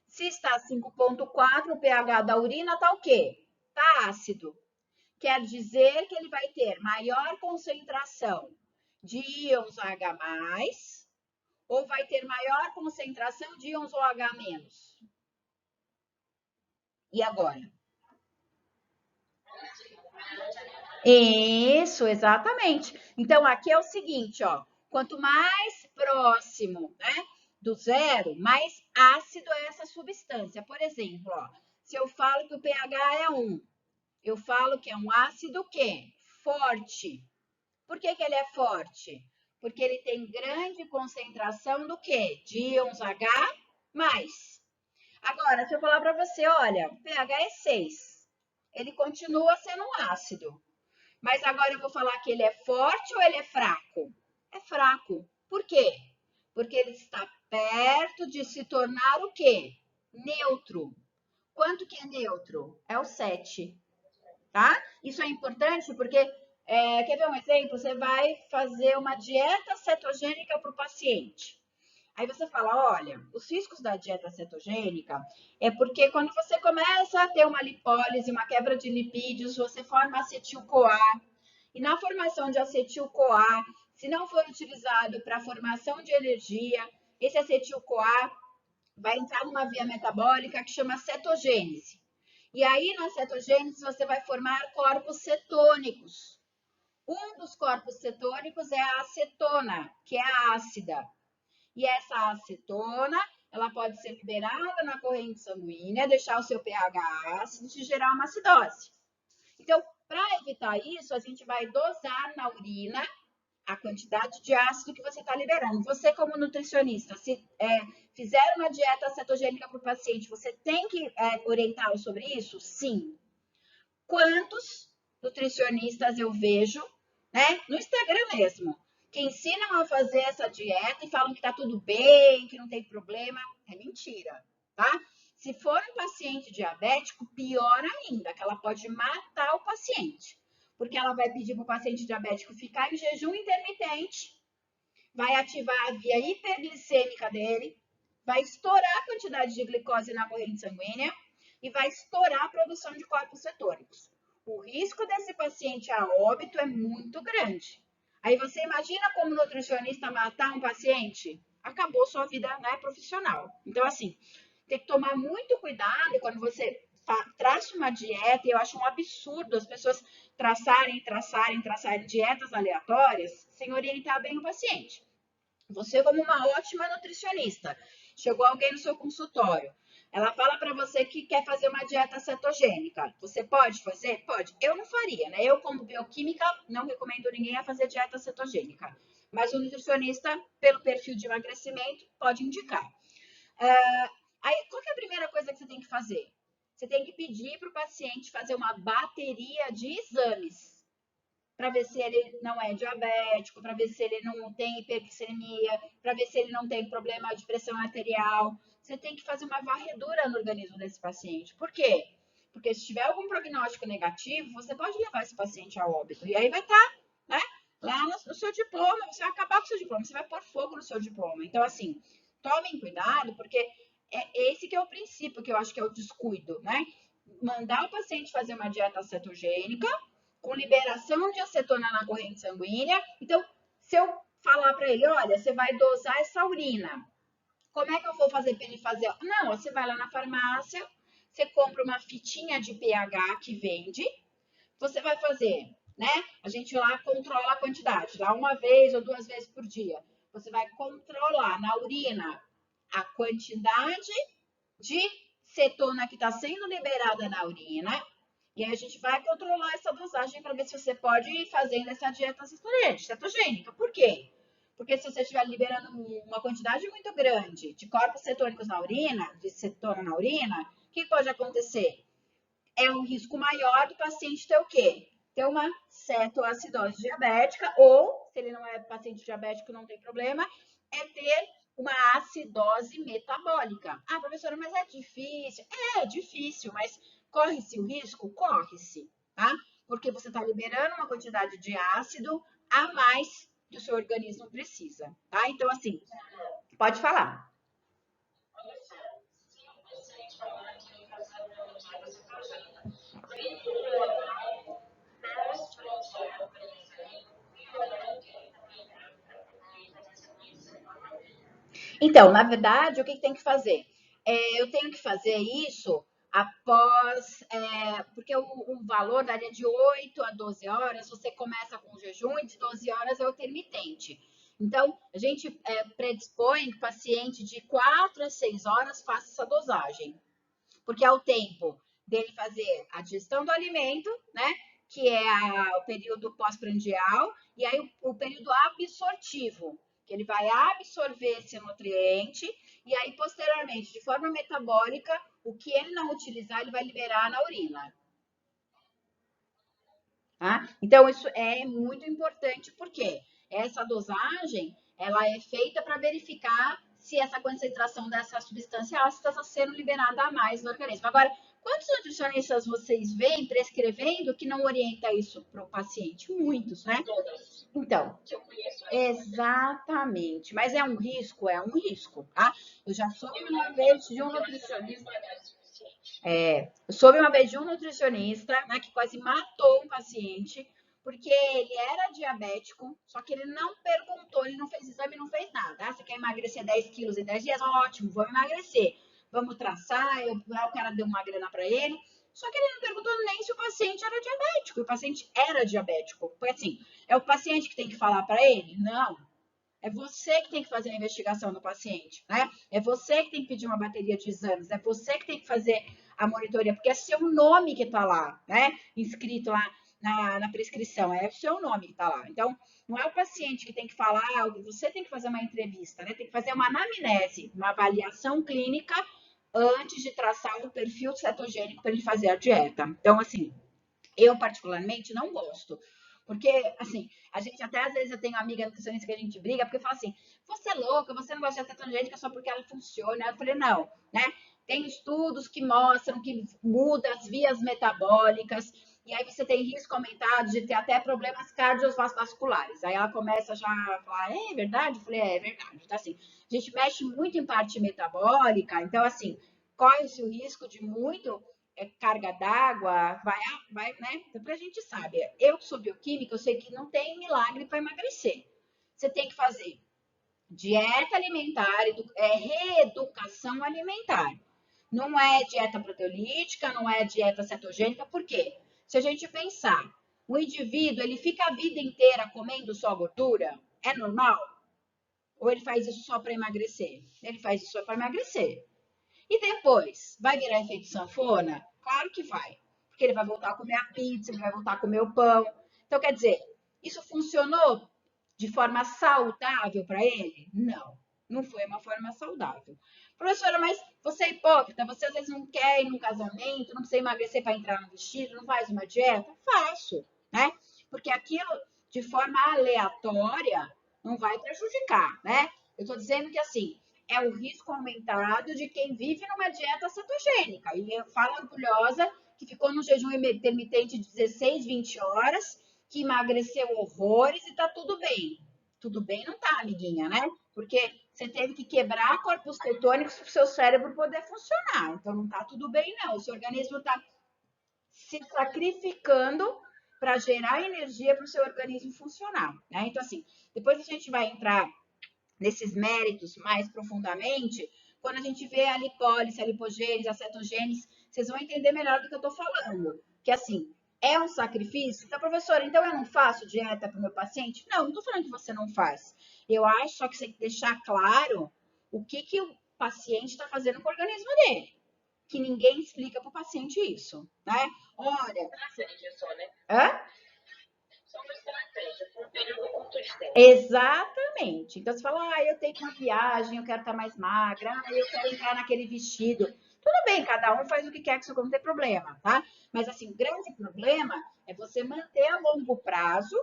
Se está 5,4, o pH da urina está o quê? Está ácido. Quer dizer que ele vai ter maior concentração de íons H+, ou vai ter maior concentração de íons OH-. E agora? Isso, exatamente. Então, aqui é o seguinte, ó. Quanto mais próximo, né, do zero, mais ácido é essa substância. Por exemplo, ó, se eu falo que o pH é 1, eu falo que é um ácido o quê? Forte. Por que ele é forte? Porque ele tem grande concentração do quê? De íons H+. Agora, se eu falar para você, olha, o pH é 6, ele continua sendo um ácido. Mas agora eu vou falar que ele é forte ou ele é fraco? É fraco. Por quê? Porque ele está perto de se tornar o quê? Neutro. Quanto que é neutro? É o 7, tá? Isso é importante porque, quer ver um exemplo? Você vai fazer uma dieta cetogênica para o paciente. Aí você fala, olha, os riscos da dieta cetogênica é porque quando você começa a ter uma lipólise, uma quebra de lipídios, você forma acetil-CoA. E na formação de acetil-CoA, se não for utilizado para a formação de energia, esse acetil-CoA vai entrar numa via metabólica que chama cetogênese. E aí, na cetogênese, você vai formar corpos cetônicos. Um dos corpos cetônicos é a acetona, que é a ácida. E essa acetona, ela pode ser liberada na corrente sanguínea, deixar o seu pH ácido e gerar uma acidose. Então, para evitar isso, a gente vai dosar na urina a quantidade de ácido que você está liberando. Você, como nutricionista, se fizer uma dieta cetogênica para o paciente, você tem que orientá-lo sobre isso? Sim. Quantos nutricionistas eu vejo, né, no Instagram mesmo, que ensinam a fazer essa dieta e falam que está tudo bem, que não tem problema? É mentira, tá? Se for um paciente diabético, pior ainda, que ela pode matar o paciente, porque ela vai pedir para o paciente diabético ficar em jejum intermitente, vai ativar a via hiperglicêmica dele, vai estourar a quantidade de glicose na corrente sanguínea e vai estourar a produção de corpos cetônicos. O risco desse paciente a óbito é muito grande. Aí você imagina como nutricionista matar um paciente? Acabou sua vida, né, profissional. Então, assim, tem que tomar muito cuidado quando você traça uma dieta, e eu acho um absurdo as pessoas traçarem dietas aleatórias sem orientar bem o paciente. Você, como uma ótima nutricionista, chegou alguém no seu consultório, ela fala para você que quer fazer uma dieta cetogênica. Você pode fazer? Pode. Eu não faria, né? Eu, como bioquímica, não recomendo ninguém a fazer dieta cetogênica. Mas o nutricionista, pelo perfil de emagrecimento, pode indicar. Aí, qual que é a primeira coisa que você tem que fazer? Você tem que pedir para o paciente fazer uma bateria de exames para ver se ele não é diabético, para ver se ele não tem hiperglicemia, para ver se ele não tem problema de pressão arterial. Você tem que fazer uma varredura no organismo desse paciente. Por quê? Porque se tiver algum prognóstico negativo, você pode levar esse paciente a óbito. E aí vai estar, né, lá no seu diploma, você vai acabar com o seu diploma, você vai pôr fogo no seu diploma. Então, assim, tomem cuidado, porque é esse que é o princípio que eu acho que é o descuido, né? Mandar o paciente fazer uma dieta cetogênica, com liberação de acetona na corrente sanguínea. Então, se eu falar para ele, olha, você vai dosar essa urina, como é que eu vou fazer para ele fazer? Não, você vai lá na farmácia, você compra uma fitinha de pH que vende, você vai fazer, né? A gente lá controla a quantidade, lá uma vez ou duas vezes por dia. Você vai controlar na urina a quantidade de cetona que está sendo liberada na urina. E aí a gente vai controlar essa dosagem para ver se você pode ir fazendo essa dieta cetogênica. Por quê? Porque se você estiver liberando uma quantidade muito grande de corpos cetônicos na urina, de cetona na urina, o que pode acontecer? É um risco maior do paciente ter o quê? Ter uma cetoacidose diabética, ou, se ele não é paciente diabético, não tem problema, é ter uma acidose metabólica. Ah, professora, mas é difícil. É difícil, mas corre-se o risco? Corre-se, tá? Porque você está liberando uma quantidade de ácido a mais que o seu organismo precisa, tá? Então, assim, pode falar. Então, na verdade, o que tem que fazer? Eu tenho que fazer isso após, porque o valor daria de 8 a 12 horas, você começa com o jejum e de 12 horas é o intermitente. Então, a gente predispõe que o paciente de 4 a 6 horas faça essa dosagem, porque é o tempo dele fazer a digestão do alimento, né? Que é o período pós-prandial, e aí o período absortivo, que ele vai absorver esse nutriente, e aí, posteriormente, de forma metabólica, o que ele não utilizar, ele vai liberar na urina. tá? Então, isso é muito importante, porque essa dosagem, ela é feita para verificar se essa concentração dessa substância ácida está sendo liberada a mais no organismo. Agora, quantos nutricionistas vocês veem prescrevendo que não orienta isso para o paciente? Muitos, né? Então, exatamente. Mas é um risco, tá? Eu já soube uma vez de um nutricionista. Eu soube uma vez de um nutricionista, né, que quase matou um paciente, porque ele era diabético, só que ele não perguntou, ele não fez exame, não fez nada. Ah, você quer emagrecer 10 quilos em 10 dias? Ótimo, vamos emagrecer. Vamos traçar, o cara deu uma grana para ele. Só que ele não perguntou nem se o paciente era diabético. O paciente era diabético. Foi assim, é o paciente que tem que falar para ele? Não. É você que tem que fazer a investigação do paciente, né? É você que tem que pedir uma bateria de exames, é você que tem que fazer a monitoria, porque é seu nome que está lá, né? Inscrito lá na prescrição, é o seu nome que está lá. Então, não é o paciente que tem que falar, você tem que fazer uma entrevista, né? Tem que fazer uma anamnese, uma avaliação clínica antes de traçar o perfil cetogênico para ele fazer a dieta. Então, assim, eu, particularmente, não gosto. Porque, assim, a gente até às vezes eu tenho amiga nutricionista que a gente briga, porque fala assim: você é louca, você não gosta de cetogênica só porque ela funciona. Eu falei: não, né? Tem estudos que mostram que muda as vias metabólicas, e aí você tem risco aumentado de ter até problemas cardiovasculares. Aí ela começa já a falar: é verdade? Eu falei: é verdade. Então, assim, a gente mexe muito em parte metabólica, então, assim, corre-se o risco de muito carga d'água, vai, né? Então, a gente sabe. Eu que sou bioquímica, eu sei que não tem milagre para emagrecer. Você tem que fazer dieta alimentar, reeducação alimentar. Não é dieta proteolítica, não é dieta cetogênica, por quê? Se a gente pensar, o indivíduo ele fica a vida inteira comendo só gordura, é normal? Ou ele faz isso só para emagrecer? Ele faz isso só para emagrecer. E depois, vai virar efeito sanfona? Claro que vai. Porque ele vai voltar a comer a pizza, ele vai voltar a comer o pão. Então, quer dizer, isso funcionou de forma saudável para ele? Não, não foi uma forma saudável. Professora, mas você é hipócrita, você às vezes não quer ir num casamento, não precisa emagrecer para entrar no vestido, não faz uma dieta? Faço, né? Porque aquilo, de forma aleatória, não vai prejudicar, né? Eu estou dizendo que assim, é o risco aumentado de quem vive numa dieta cetogênica. E eu falo orgulhosa que ficou no jejum intermitente de 16, 20 horas, que emagreceu horrores e tá tudo bem. Tudo bem não tá, amiguinha, né? Porque você teve que quebrar corpos tetônicos para o seu cérebro poder funcionar. Então não tá tudo bem, não. O seu organismo tá se sacrificando para gerar energia para o seu organismo funcionar. Né? Então, assim, depois a gente vai entrar nesses méritos mais profundamente, quando a gente vê a lipólise, a lipogênese, a cetogênese, vocês vão entender melhor do que eu estou falando. Que assim, é um sacrifício. Então, professora, então eu não faço dieta para o meu paciente? Não, não estou falando que você não faz. Eu acho só que você tem que deixar claro o que o paciente está fazendo com o organismo dele. Que ninguém explica para o paciente isso, né? Olha. Hã? Exatamente. Então você fala, eu tenho uma viagem, eu quero estar mais magra, eu quero entrar naquele vestido. Tudo bem, cada um faz o que quer que isso não tem problema, tá? Mas assim, o grande problema é você manter a longo prazo,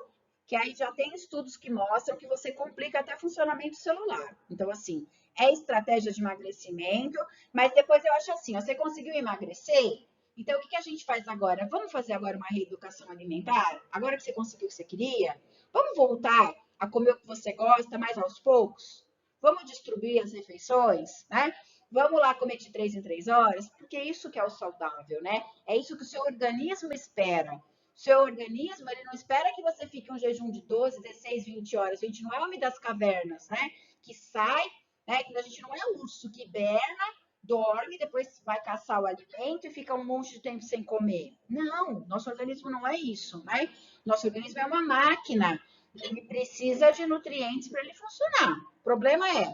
que aí já tem estudos que mostram que você complica até funcionamento celular. Então, assim, é estratégia de emagrecimento, mas depois eu acho assim, você conseguiu emagrecer? Então, o que a gente faz agora? Vamos fazer agora uma reeducação alimentar? Agora que você conseguiu o que você queria? Vamos voltar a comer o que você gosta mais aos poucos? Vamos distribuir as refeições, né? Vamos lá comer de 3 em 3 horas, porque é isso que é o saudável, né? É isso que o seu organismo espera. O seu organismo, ele não espera que você fique um jejum de 12, 16, 20 horas. A gente não é homem das cavernas, né? Que sai, né? Que a gente não é urso que hiberna, dorme, depois vai caçar o alimento e fica um monte de tempo sem comer. Não, nosso organismo não é isso, né? Nosso organismo é uma máquina. Ele precisa de nutrientes para ele funcionar. O problema é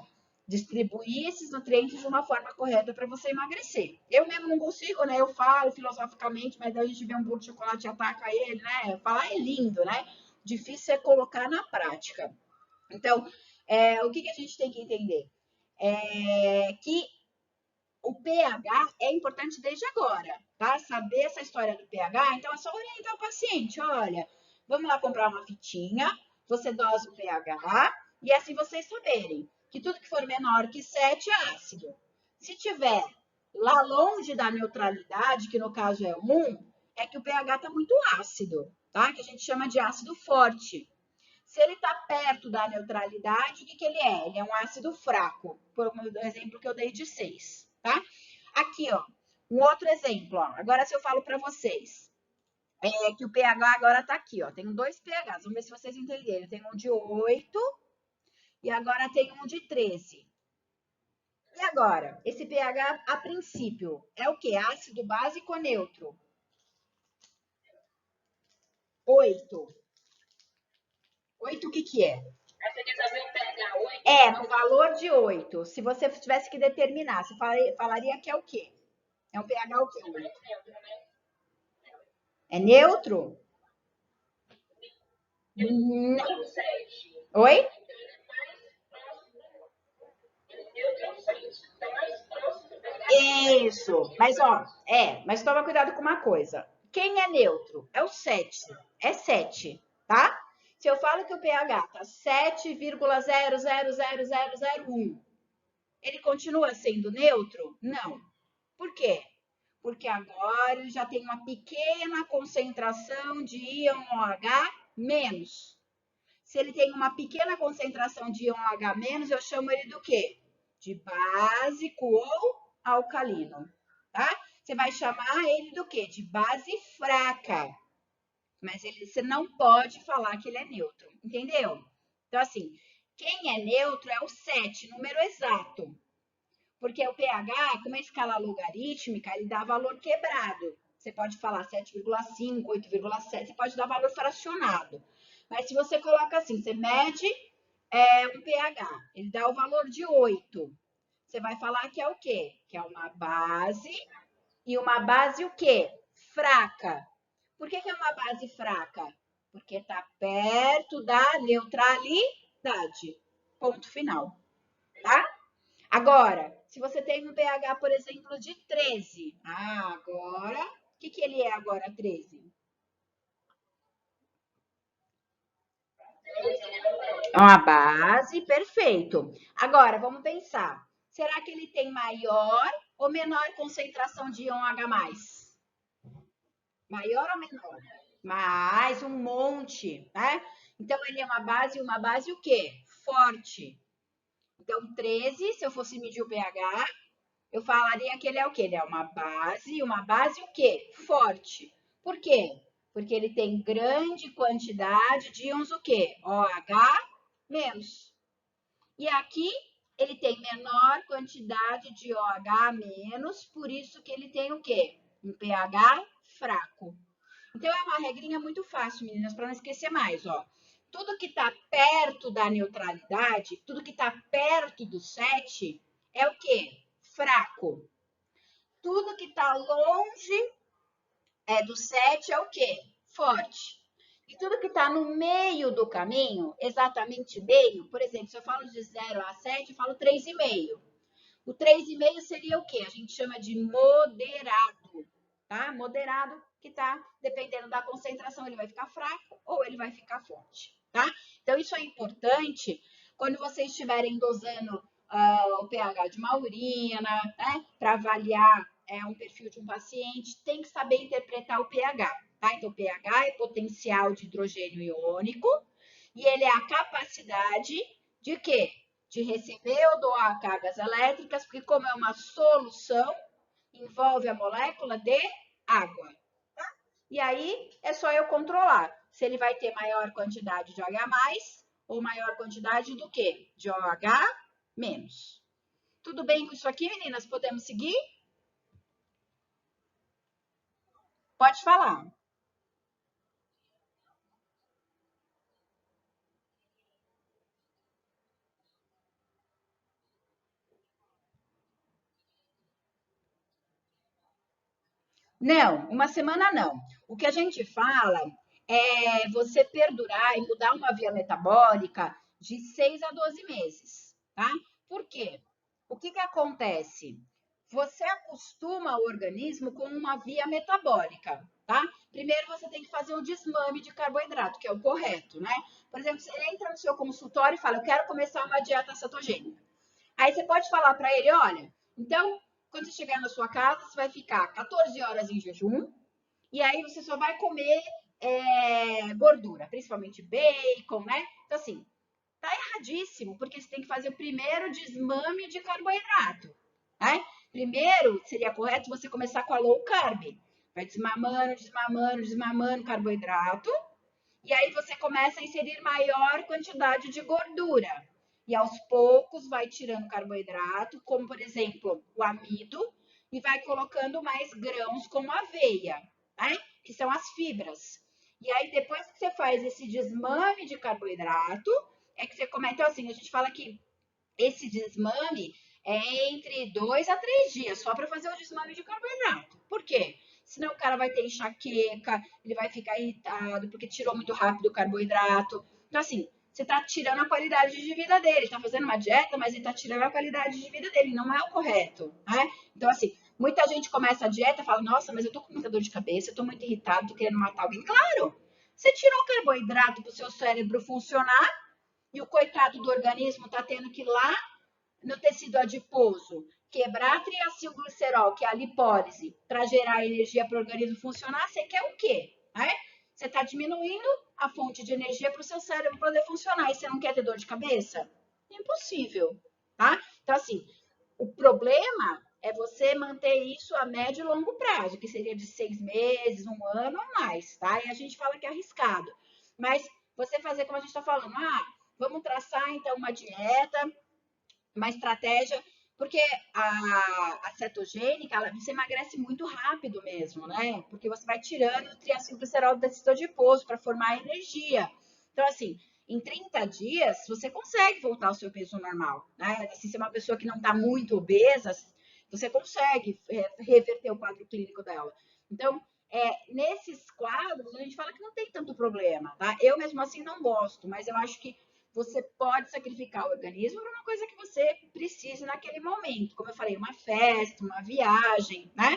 distribuir esses nutrientes de uma forma correta para você emagrecer. Eu mesmo não consigo, né? Eu falo filosoficamente, mas daí a gente vê um bolo de chocolate e ataca ele, né? Falar é lindo, né? Difícil é colocar na prática. Então, o que a gente tem que entender? Que o pH é importante desde agora, tá? Saber essa história do pH, então é só orientar o paciente, olha, vamos lá comprar uma fitinha, você dosa o pH, e assim vocês saberem que tudo que for menor que 7 é ácido. Se tiver lá longe da neutralidade, que no caso é 1, é que o pH está muito ácido, tá? Que a gente chama de ácido forte. Se ele está perto da neutralidade, o que ele é? Ele é um ácido fraco, por exemplo que eu dei de 6, tá? Aqui, ó, um outro exemplo, ó. Agora, se eu falo para vocês que o pH agora está aqui, ó. Tenho dois pHs, vamos ver se vocês entenderam. Tem um de 8 e agora tem um de 13. E agora, esse pH, a princípio, é o quê? Ácido básico ou neutro? 8. 8 o que é? Você quer saber o pH 8? É, no valor de 8. Se você tivesse que determinar, você falaria que é o quê? É um pH o quê? É neutro? Não. Oi? Isso. Mas toma cuidado com uma coisa. Quem é neutro? É o 7. É 7, tá? Se eu falo que o pH tá 7,000001, ele continua sendo neutro? Não. Por quê? Porque agora ele já tem uma pequena concentração de íon OH menos. Se ele tem uma pequena concentração de íon OH menos, eu chamo ele do quê? De básico ou alcalino, tá? Você vai chamar ele do quê? De base fraca. Mas você não pode falar que ele é neutro, entendeu? Então, assim, quem é neutro é o 7, número exato. Porque o pH, como é escala logarítmica, ele dá valor quebrado. Você pode falar 7,5, 8,7, você pode dar valor fracionado. Mas se você coloca assim, você mede um pH, ele dá o valor de 8. Você vai falar que é o quê? Que é uma base. E uma base o quê? Fraca. Por que é uma base fraca? Porque está perto da neutralidade. Ponto final. Tá? Agora, se você tem um pH, por exemplo, de 13. Agora, o que ele é agora, 13? É uma base, perfeito. Agora, vamos pensar. Será que ele tem maior ou menor concentração de íon H+? Maior ou menor? Mais um monte, né? Então, ele é uma base o quê? Forte. Então, 13, se eu fosse medir o pH, eu falaria que ele é o quê? Ele é uma base o quê? Forte. Por quê? Porque ele tem grande quantidade de íons o quê? OH menos. E aqui ele tem menor quantidade de OH menos, por isso que ele tem o quê? Um pH fraco. Então é uma regrinha muito fácil, meninas, para não esquecer mais, ó. Tudo que está perto da neutralidade, tudo que está perto do 7 é o quê? Fraco. Tudo que está longe do 7 é o quê? Forte. E tudo que está no meio do caminho, exatamente meio, por exemplo, se eu falo de 0 a 7, eu falo 3,5. O 3,5 seria o quê? A gente chama de moderado, tá? Moderado que tá, dependendo da concentração, ele vai ficar fraco ou ele vai ficar forte, tá? Então, isso é importante quando vocês estiverem dosando o pH de uma urina, né? Para avaliar um perfil de um paciente, tem que saber interpretar o pH, tá? Então, o pH é potencial de hidrogênio iônico e ele é a capacidade de quê? De receber ou doar cargas elétricas, porque como é uma solução, envolve a molécula de água. Tá? E aí é só eu controlar se ele vai ter maior quantidade de H+, ou maior quantidade do que? De OH menos. Tudo bem com isso aqui, meninas? Podemos seguir? Pode falar. Não, uma semana não. O que a gente fala é você perdurar e mudar uma via metabólica de 6 a 12 meses, tá? Por quê? O que acontece? você acostuma o organismo com uma via metabólica, tá? Primeiro você tem que fazer o desmame de carboidrato, que é o correto, né? Por exemplo, você entra no seu consultório e fala, eu quero começar uma dieta cetogênica. Aí você pode falar para ele, olha, então, quando você chegar na sua casa, você vai ficar 14 horas em jejum, e aí você só vai comer gordura, principalmente bacon, né? Então, assim, tá erradíssimo, porque você tem que fazer o primeiro desmame de carboidrato, né? Primeiro, seria correto você começar com a low carb. Vai desmamando, desmamando, desmamando carboidrato, e aí você começa a inserir maior quantidade de gordura. E aos poucos vai tirando carboidrato, como por exemplo o amido, e vai colocando mais grãos como aveia, né? Que são as fibras. E aí depois que você faz esse desmame de carboidrato, é que você começa. Então, assim, a gente fala que esse desmame é entre 2 a 3 dias, só para fazer o desmame de carboidrato. Por quê? Senão o cara vai ter enxaqueca, ele vai ficar irritado, porque tirou muito rápido o carboidrato. Então, assim, você está tirando a qualidade de vida dele. Está fazendo uma dieta, mas ele está tirando a qualidade de vida dele. Não é o correto, né? Então, assim, muita gente começa a dieta e fala, nossa, mas eu tô com muita dor de cabeça, eu tô muito irritado, tô querendo matar alguém. Claro! Você tirou o carboidrato para o seu cérebro funcionar e o coitado do organismo está tendo que ir lá no tecido adiposo quebrar triacilglicerol, que é a lipólise, para gerar energia para o organismo funcionar, você quer o quê? Né? Você está diminuindo a fonte de energia para o seu cérebro poder funcionar e você não quer ter dor de cabeça? Impossível, tá? Então, assim, o problema é você manter isso a médio e longo prazo, que seria de 6 meses, um ano ou mais, tá? E a gente fala que é arriscado. Mas você fazer como a gente está falando, vamos traçar então uma dieta, uma estratégia, porque a cetogênica, você emagrece muito rápido mesmo, né? Porque você vai tirando o triacilglicerol do tecido adiposo para formar energia. Então, assim, em 30 dias, você consegue voltar ao seu peso normal, né? Assim, se é uma pessoa que não está muito obesa, você consegue reverter o quadro clínico dela. Então, nesses quadros, a gente fala que não tem tanto problema, tá? Eu, mesmo assim, não gosto, mas eu acho que você pode sacrificar o organismo para uma coisa que você precise naquele momento. Como eu falei, uma festa, uma viagem, né?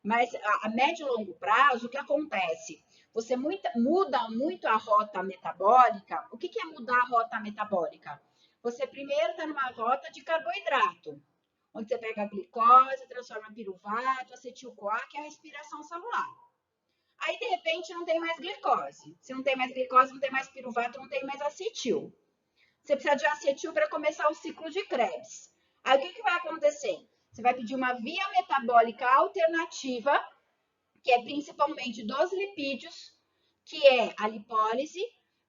Mas a médio e longo prazo, o que acontece? Você muda muito a rota metabólica. O que é mudar a rota metabólica? Você primeiro está numa rota de carboidrato, onde você pega a glicose, transforma em piruvato, acetil-CoA, que é a respiração celular. Aí, de repente, não tem mais glicose. Se não tem mais glicose, não tem mais piruvato, não tem mais acetil. Você precisa de acetil para começar o ciclo de Krebs. Aí, o que vai acontecer? Você vai pedir uma via metabólica alternativa, que é principalmente dos lipídios, que é a lipólise,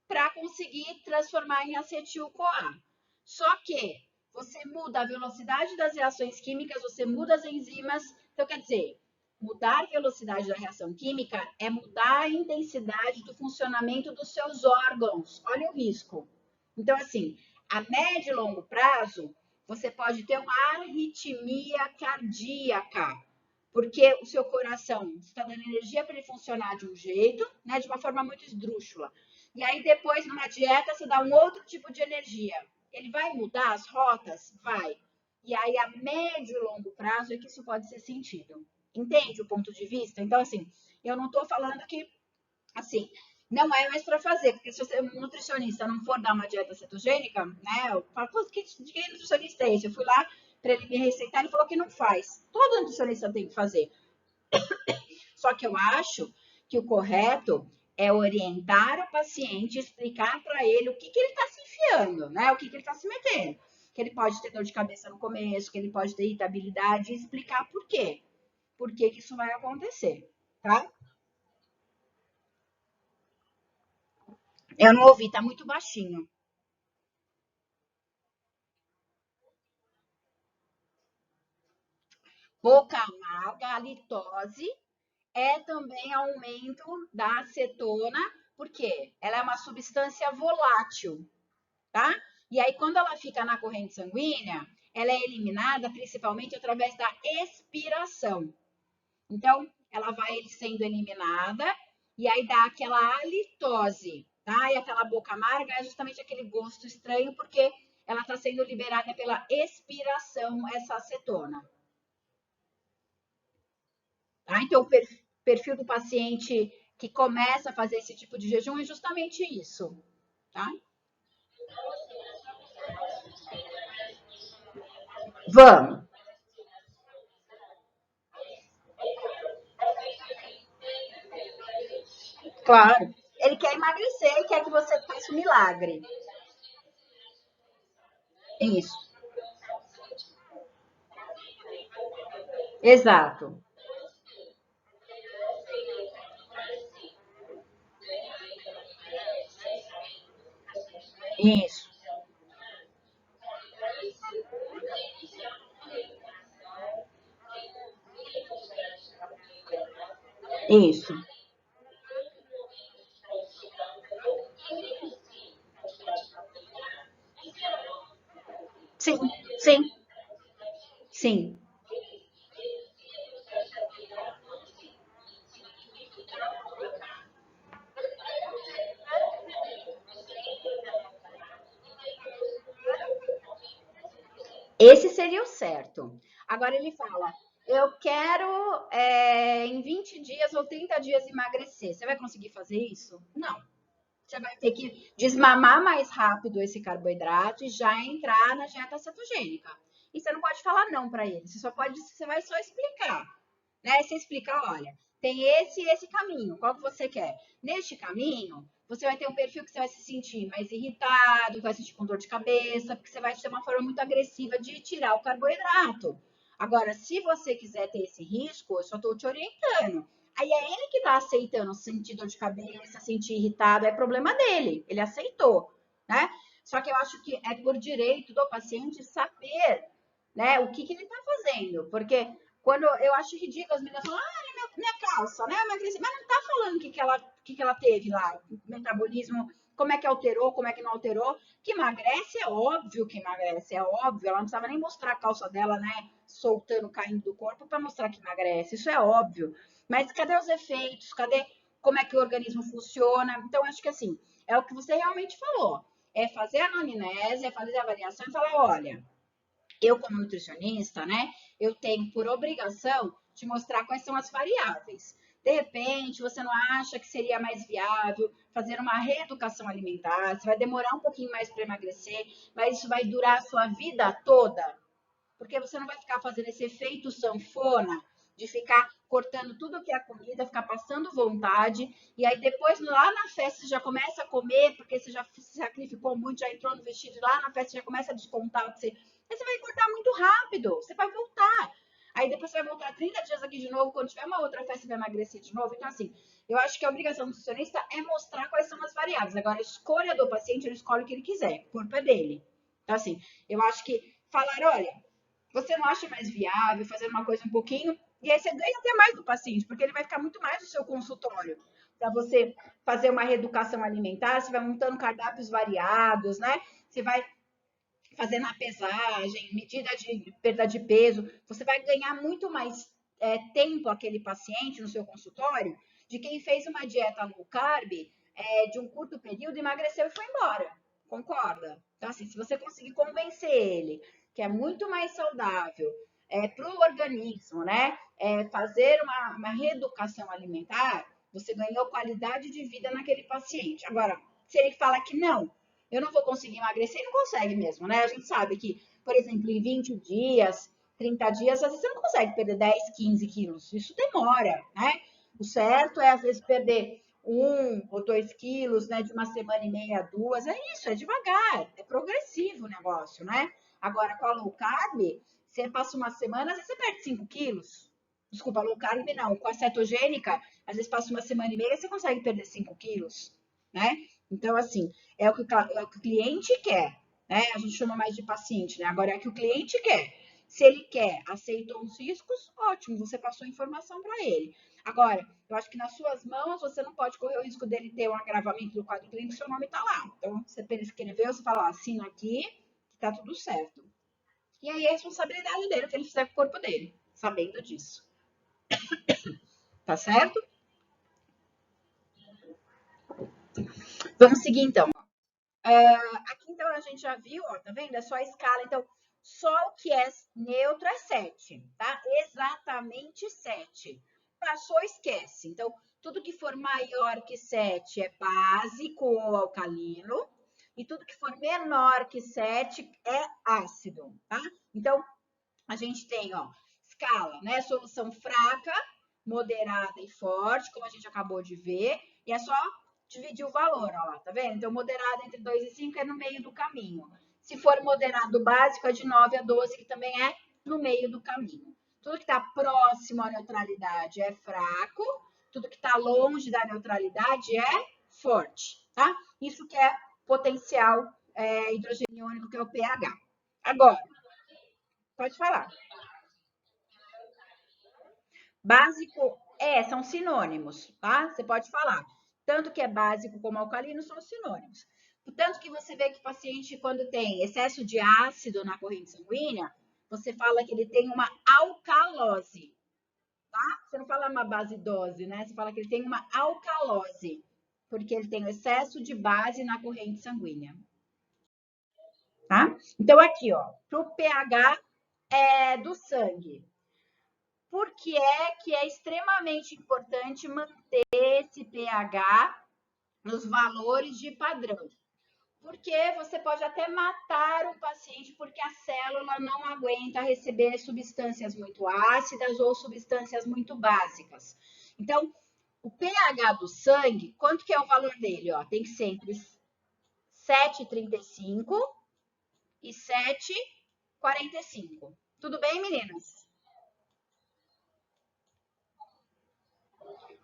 para conseguir transformar em acetil-CoA. Só que você muda a velocidade das reações químicas, você muda as enzimas. Então, quer dizer, mudar a velocidade da reação química é mudar a intensidade do funcionamento dos seus órgãos. Olha o risco. Então, assim, a médio e longo prazo, você pode ter uma arritmia cardíaca, porque o seu coração está dando energia para ele funcionar de um jeito, né, de uma forma muito esdrúxula. E aí, depois, numa dieta, você dá um outro tipo de energia. Ele vai mudar as rotas? Vai. E aí, a médio e longo prazo é que isso pode ser sentido. Entende o ponto de vista? Então, assim, eu não estou falando que, assim, não é mais para fazer, porque se você um nutricionista não for dar uma dieta cetogênica, né, eu falo, pô, que nutricionista é esse? Eu fui lá para ele me receitar, ele falou que não faz. Todo nutricionista tem que fazer. Só que eu acho que o correto é orientar o paciente, explicar para ele o que ele está se enfiando, né? O que ele está se metendo. Que ele pode ter dor de cabeça no começo, que ele pode ter irritabilidade, e explicar por quê. Por que isso vai acontecer, tá? Eu não ouvi, tá muito baixinho. Boca amarga, a litose é também aumento da acetona, porque ela é uma substância volátil, tá? E aí, quando ela fica na corrente sanguínea, ela é eliminada principalmente através da expiração. Então, ela vai sendo eliminada e aí dá aquela halitose, tá? E aquela boca amarga é justamente aquele gosto estranho, porque ela está sendo liberada pela expiração, essa acetona. Tá? Então, o perfil do paciente que começa a fazer esse tipo de jejum é justamente isso. Tá? Vamos. Claro. Ele quer emagrecer e quer que você faça um milagre. Isso. Exato. Isso. Isso. Sim, sim, sim. Esse seria o certo. Agora ele fala: eu quero em 20 dias ou 30 dias emagrecer. Você vai conseguir fazer isso? Não. Você vai ter que desmamar mais rápido esse carboidrato e já entrar na dieta cetogênica. E você não pode falar não para ele. Você vai só explicar, né? Você explica, olha, tem esse e esse caminho. Qual que você quer? Neste caminho, você vai ter um perfil que você vai se sentir mais irritado, vai se sentir com dor de cabeça, porque você vai ter uma forma muito agressiva de tirar o carboidrato. Agora, se você quiser ter esse risco, eu só estou te orientando. Aí é ele que está aceitando sentir dor de cabeça, sentir irritado, é problema dele. Ele aceitou, né? Só que eu acho que é por direito do paciente saber, né, o que ele está fazendo. Porque quando eu acho ridículo, as meninas falam, minha calça, né? Mas não tá falando o que ela teve lá, o metabolismo, como é que alterou, como é que não alterou. Que emagrece, é óbvio que emagrece, é óbvio. Ela não precisava nem mostrar a calça dela, né? Soltando, caindo do corpo para mostrar que emagrece. Isso é óbvio. Mas cadê os efeitos? Cadê como é que o organismo funciona? Então, acho que assim, é o que você realmente falou. É fazer a anamnese, é fazer a avaliação e falar, olha, eu como nutricionista, né, eu tenho por obrigação de mostrar quais são as variáveis. De repente, você não acha que seria mais viável fazer uma reeducação alimentar? Você vai demorar um pouquinho mais para emagrecer, mas isso vai durar a sua vida toda, porque você não vai ficar fazendo esse efeito sanfona de ficar cortando tudo que é comida, ficar passando vontade, e aí depois lá na festa você já começa a comer, porque você já se sacrificou muito, já entrou no vestido, lá na festa você já começa a descontar o que você. Aí você vai cortar muito rápido, você vai voltar. Aí depois você vai voltar 30 dias aqui de novo, quando tiver uma outra festa, você vai emagrecer de novo. Então, assim, eu acho que a obrigação do nutricionista é mostrar quais são as variáveis. Agora, a escolha do paciente, ele escolhe o que ele quiser, o corpo é dele. Então, assim, eu acho que falar, olha, você não acha mais viável fazer uma coisa um pouquinho, e aí você ganha até mais do paciente, porque ele vai ficar muito mais no seu consultório. Para você fazer uma reeducação alimentar, você vai montando cardápios variados, né? Você vai fazendo a pesagem, medida de perda de peso, você vai ganhar muito mais tempo aquele paciente no seu consultório de quem fez uma dieta low carb de um curto período, emagreceu e foi embora. Concorda? Então, assim, se você conseguir convencer ele que é muito mais saudável para o organismo, né? Fazer uma reeducação alimentar, você ganhou qualidade de vida naquele paciente. Agora, se ele fala que não, eu não vou conseguir emagrecer, e não consegue mesmo, né? A gente sabe que, por exemplo, em 20 dias, 30 dias, às vezes você não consegue perder 10, 15 quilos. Isso demora, né? O certo é, às vezes, perder 1 ou 2 quilos, né? De uma semana e meia a duas. É isso, é devagar, é progressivo o negócio, né? Agora, com a low carb, você passa uma semana, às vezes você perde 5 quilos. Desculpa, low carb não. Com a cetogênica, às vezes passa uma semana e meia, você consegue perder 5 quilos, né? Então, assim, é o que o cliente quer, né? A gente chama mais de paciente, né? Agora é o que o cliente quer. Se ele quer, aceitou os riscos, ótimo, você passou a informação para ele. Agora, eu acho que nas suas mãos você não pode correr o risco dele ter um agravamento do quadro clínico, seu nome está lá. Então, você escreveu, você fala, assina aqui, que tá tudo certo. E aí é a responsabilidade dele, o que ele fizer com o corpo dele, sabendo disso. Tá certo? Vamos seguir então. Aqui, então, a gente já viu, ó, tá vendo? É só a escala. Então, só o que é neutro é 7, tá? Exatamente 7. Passou, esquece. Então, tudo que for maior que 7 é básico ou alcalino. E tudo que for menor que 7 é ácido, tá? Então, a gente tem, ó, escala, né? Solução fraca, moderada e forte, como a gente acabou de ver. E é só dividir o valor, ó lá, tá vendo? Então, moderado entre 2 e 5 é no meio do caminho. Se for moderado básico, é de 9 a 12, que também é no meio do caminho. Tudo que está próximo à neutralidade é fraco, tudo que está longe da neutralidade é forte, tá? Isso que é potencial hidrogênio iônico, que é o pH. Agora, pode falar. Básico são sinônimos, tá? Você pode falar. Tanto que é básico como alcalino são sinônimos. Portanto, que você vê que o paciente, quando tem excesso de ácido na corrente sanguínea, você fala que ele tem uma alcalose, tá? Você não fala uma basidose, né? Você fala que ele tem uma alcalose, porque ele tem excesso de base na corrente sanguínea, tá? Então, aqui, ó, pro pH do sangue. Por que é extremamente importante manter esse pH nos valores de padrão? Porque você pode até matar o paciente porque a célula não aguenta receber substâncias muito ácidas ou substâncias muito básicas. Então, o pH do sangue, quanto que é o valor dele? Ó, tem que ser entre 7,35 e 7,45. Tudo bem, meninas?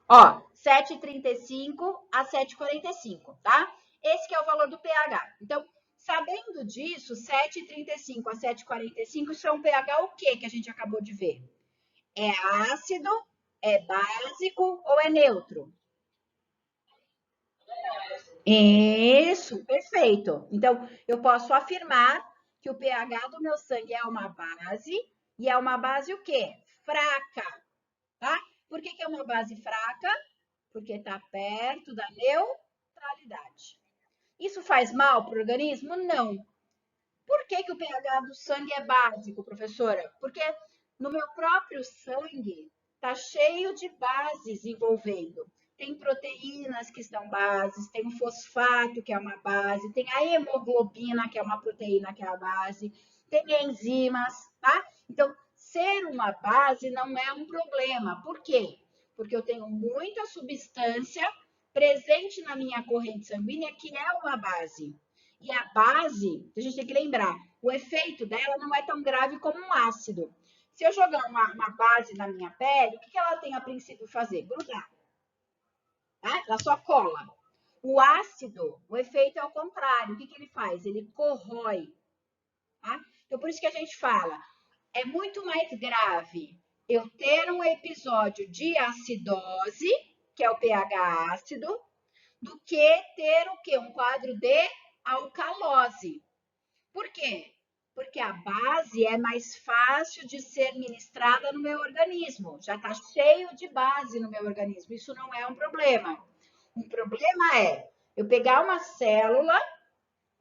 Ó, 7,35 a 7,45, tá? Esse que é o valor do pH. Então, sabendo disso, 7,35 a 7,45, isso é um pH o quê que a gente acabou de ver? É ácido, é básico ou é neutro? Isso, perfeito. Então, eu posso afirmar que o pH do meu sangue é uma base, e é uma base o quê? Fraca, tá? Por que é uma base fraca? Porque está perto da neutralidade. Isso faz mal para o organismo? Não. Por que o pH do sangue é básico, professora? Porque no meu próprio sangue está cheio de bases envolvendo. Tem proteínas que são bases, tem o fosfato, que é uma base, tem a hemoglobina, que é uma proteína, que é a base, tem enzimas, tá? Então, ser uma base não é um problema. Por quê? Porque eu tenho muita substância presente na minha corrente sanguínea que é uma base. E a base, a gente tem que lembrar, o efeito dela não é tão grave como um ácido. Se eu jogar uma base na minha pele, o que ela tem a princípio fazer? Grudar, tá? Ela só cola. O ácido, o efeito é o contrário. O que ele faz? Ele corrói, tá? Então, por isso que a gente fala, é muito mais grave eu ter um episódio de acidose, que é o pH ácido, do que ter o quê? Um quadro de alcalose. Por quê? Porque a base é mais fácil de ser ministrada no meu organismo. Já está cheio de base no meu organismo. Isso não é um problema. Um problema é eu pegar uma célula,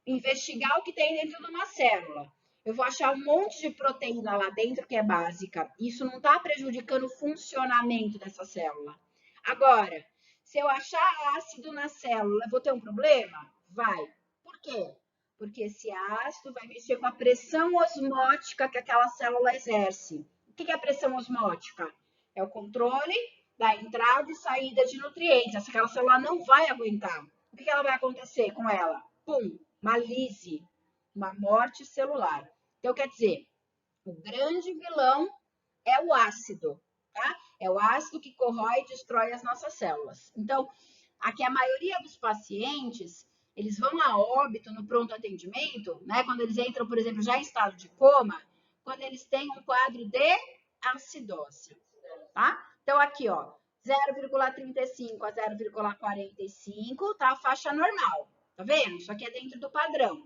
investigar o que tem dentro de uma célula. Eu vou achar um monte de proteína lá dentro que é básica. Isso não está prejudicando o funcionamento dessa célula. Agora, se eu achar ácido na célula, eu vou ter um problema? Vai. Por quê? Porque esse ácido vai mexer com a pressão osmótica que aquela célula exerce. O que é a pressão osmótica? É o controle da entrada e saída de nutrientes. Aquela célula não vai aguentar. O que ela vai acontecer com ela? Pum, uma lise, uma morte celular. Então, quer dizer, o grande vilão é o ácido, tá? É o ácido que corrói e destrói as nossas células. Então, aqui a maioria dos pacientes, eles vão a óbito no pronto atendimento, né? Quando eles entram, por exemplo, já em estado de coma, quando eles têm um quadro de acidose, tá? Então, aqui, ó, 0,35 a 0,45, tá? A faixa normal, tá vendo? Isso aqui é dentro do padrão.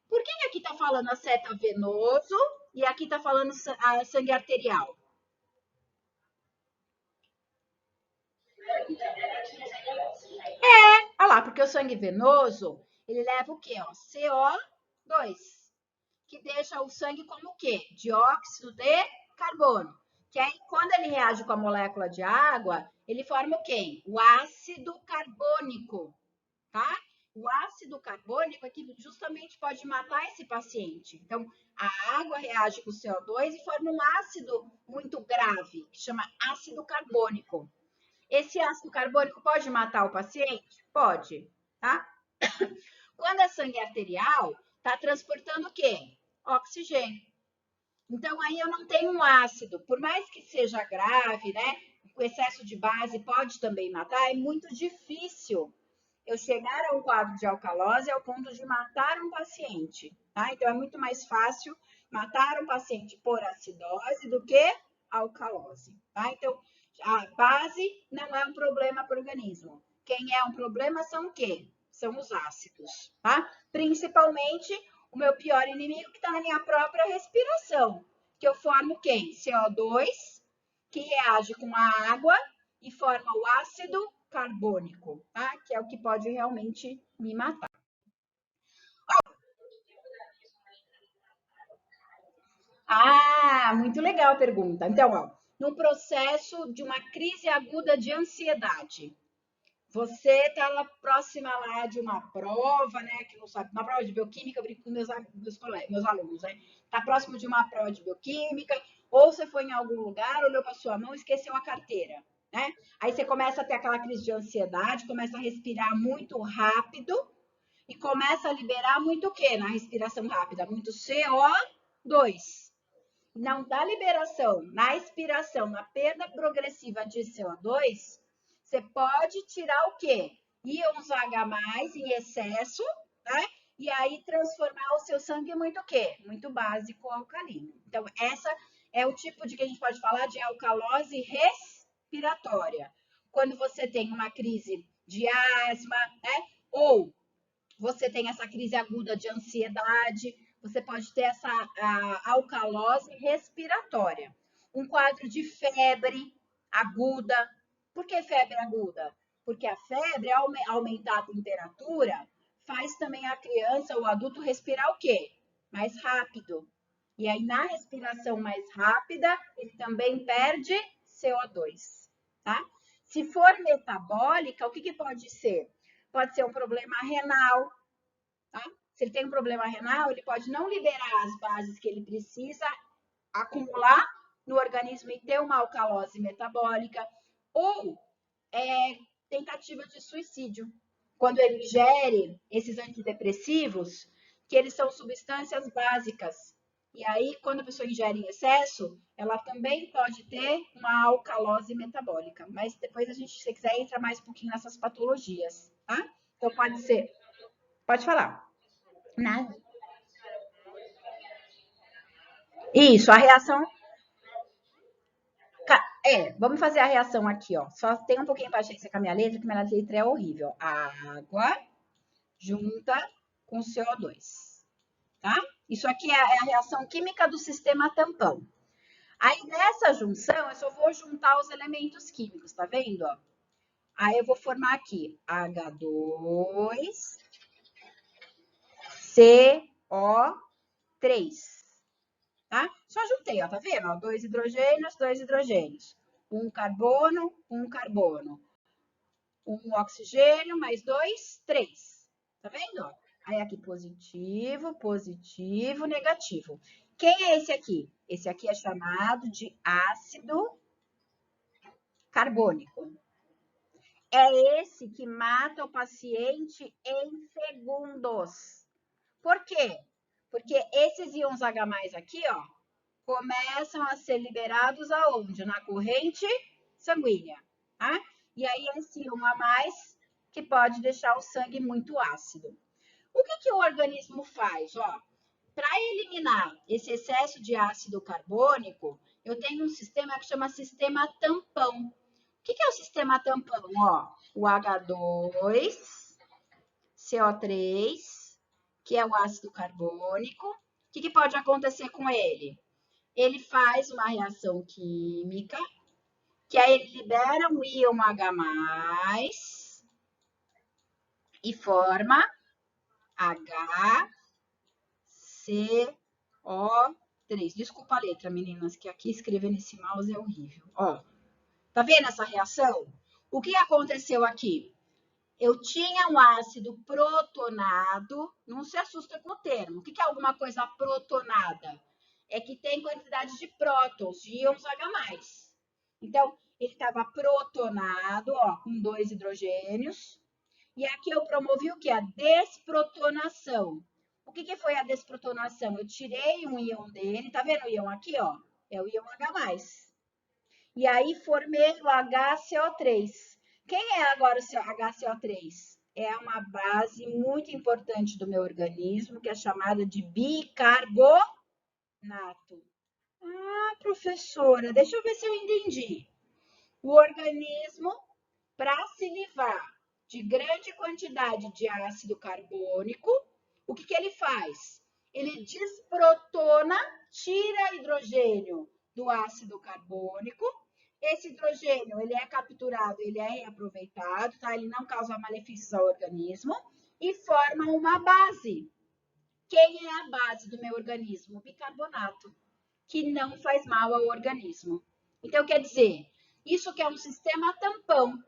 Por que aqui tá falando aceta venoso e aqui tá falando sangue arterial? Olha lá, porque o sangue venoso, Ele leva o quê? Ó? CO2, que deixa o sangue como o quê? Dióxido de carbono. Que aí, quando ele reage com a molécula de água, ele forma o quê? O ácido carbônico, tá? O ácido carbônico é que justamente pode matar esse paciente. Então, a água reage com o CO2 e forma um ácido muito grave, que chama ácido carbônico. Esse ácido carbônico pode matar o paciente? Pode, tá? Quando é sangue arterial, está transportando o quê? Oxigênio. Então, aí eu não tenho um ácido, por mais que seja grave, né? O excesso de base pode também matar, é muito difícil eu chegar a um quadro de alcalose ao ponto de matar um paciente, tá? Então, é muito mais fácil matar um paciente por acidose do que alcalose, tá? Então, a base não é um problema para o organismo. Quem é um problema são o quê? São os ácidos, tá? Principalmente o meu pior inimigo que está na minha própria respiração, que eu formo quem? CO2, que reage com a água e forma o ácido carbônico, tá? Que é o que pode realmente me matar. Ah, muito legal a pergunta. Então, ó, no processo de uma crise aguda de ansiedade, você está lá próxima lá de uma prova, né? Que não sabe, uma prova de bioquímica, eu brinco com meus alunos, né? Está próximo de uma prova de bioquímica, ou você foi em algum lugar, olhou para sua mão e esqueceu a carteira, né? Aí você começa a ter aquela crise de ansiedade, começa a respirar muito rápido e começa a liberar muito o quê na respiração rápida? Muito CO2. Não dá liberação na expiração, na perda progressiva de CO2, você pode tirar o quê? Íons H+, em excesso, né? E aí transformar o seu sangue muito o quê? Muito básico alcalino. Então, essa é o tipo de que a gente pode falar de alcalose respiratória. Quando você tem uma crise de asma, né? Ou você tem essa crise aguda de ansiedade, você pode ter essa alcalose respiratória. Um quadro de febre aguda. Por que febre aguda? Porque a febre, ao aumentar a temperatura, faz também a criança ou o adulto respirar o quê? Mais rápido. E aí, na respiração mais rápida, ele também perde CO2, tá? Se for metabólica, o que, que pode ser? Pode ser um problema renal, tá? Se ele tem um problema renal, ele pode não liberar as bases que ele precisa acumular no organismo e ter uma alcalose metabólica, ou tentativa de suicídio. Quando ele ingere esses antidepressivos, que eles são substâncias básicas. E aí, quando a pessoa ingere em excesso, ela também pode ter uma alcalose metabólica. Mas depois a gente, se quiser, entra mais um pouquinho nessas patologias, tá? Então pode ser. Pode falar. Nada. Isso, a reação. Vamos fazer a reação aqui, ó. Só tem um pouquinho de paciência com a minha letra, que minha letra é horrível. A água junta com CO2, tá? Isso aqui é a reação química do sistema tampão. Aí nessa junção, eu só vou juntar os elementos químicos, tá vendo? Ó? Aí eu vou formar aqui H2CO3, tá? Só juntei, ó, tá vendo? Ó, dois hidrogênios. Um carbono, um carbono. Um oxigênio, mais dois, três. Tá vendo? Aí aqui positivo, positivo, negativo. Quem é esse aqui? Esse aqui é chamado de ácido carbônico. É esse que mata o paciente em segundos. Por quê? Porque esses íons H+, aqui, ó, começam a ser liberados aonde? Na corrente sanguínea, tá? E aí esse íon a mais que pode deixar o sangue muito ácido. O que, que o organismo faz? Ó, para eliminar esse excesso de ácido carbônico, eu tenho um sistema que chama sistema tampão. O que, que é o sistema tampão? Ó, o H2CO3, que é o ácido carbônico. O que, que pode acontecer com ele? Ele faz uma reação química, que aí ele libera um íon H+, e forma HCO3. Desculpa a letra, meninas, que aqui escrever nesse mouse é horrível. Ó, tá vendo essa reação? O que aconteceu aqui? Eu tinha um ácido protonado, não se assusta com o termo. O que é alguma coisa protonada? É que tem quantidade de prótons, de íons H+. Então, ele estava protonado, ó, com 2 hidrogênios. E aqui eu promovi o que? A desprotonação. O que foi a desprotonação? Eu tirei um íon dele, tá vendo o íon aqui, ó? É o íon H+. E aí formei o HCO3. Quem é agora o seu HCO3? É uma base muito importante do meu organismo, que é chamada de bicarbonato. Ah, professora, deixa eu ver se eu entendi. O organismo, para se livrar de grande quantidade de ácido carbônico, o que ele faz? Ele desprotona, tira hidrogênio do ácido carbônico. Esse hidrogênio, ele é capturado, ele é reaproveitado, tá? Ele não causa malefícios ao organismo e forma uma base. Quem é a base do meu organismo? O bicarbonato, que não faz mal ao organismo. Então, quer dizer, isso que é um sistema tampão.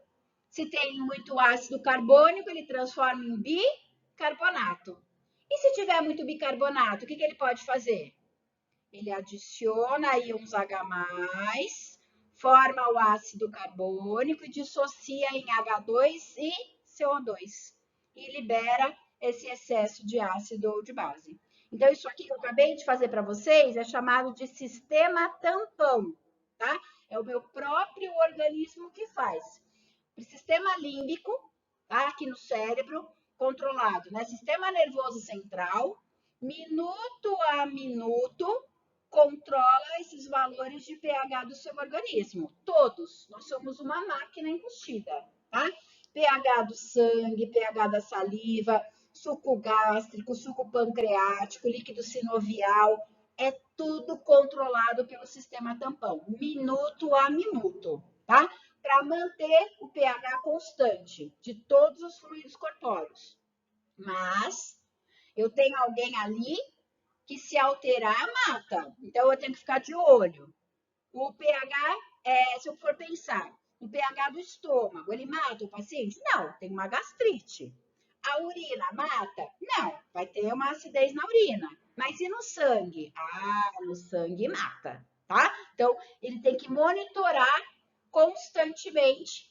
Se tem muito ácido carbônico, ele transforma em bicarbonato. E se tiver muito bicarbonato, o que ele pode fazer? Ele adiciona íons H+, forma o ácido carbônico e dissocia em H2 e CO2. E libera esse excesso de ácido ou de base. Então, isso aqui que eu acabei de fazer para vocês é chamado de sistema tampão, tá? É o meu próprio organismo que faz. O sistema límbico, tá? Aqui no cérebro, controlado, né? Sistema nervoso central, minuto a minuto, controla esses valores de pH do seu organismo. Todos. Nós somos uma máquina embutida, tá? pH do sangue, pH da saliva, suco gástrico, suco pancreático, líquido sinovial, é tudo controlado pelo sistema tampão, minuto a minuto, tá? Para manter o pH constante de todos os fluidos corpóreos. Mas eu tenho alguém ali que se alterar, mata. Então eu tenho que ficar de olho. O pH, se eu for pensar, o pH do estômago, ele mata o paciente? Não, tem uma gastrite. A urina mata? Não, vai ter uma acidez na urina. Mas e no sangue? Ah, no sangue mata, tá? Então, ele tem que monitorar constantemente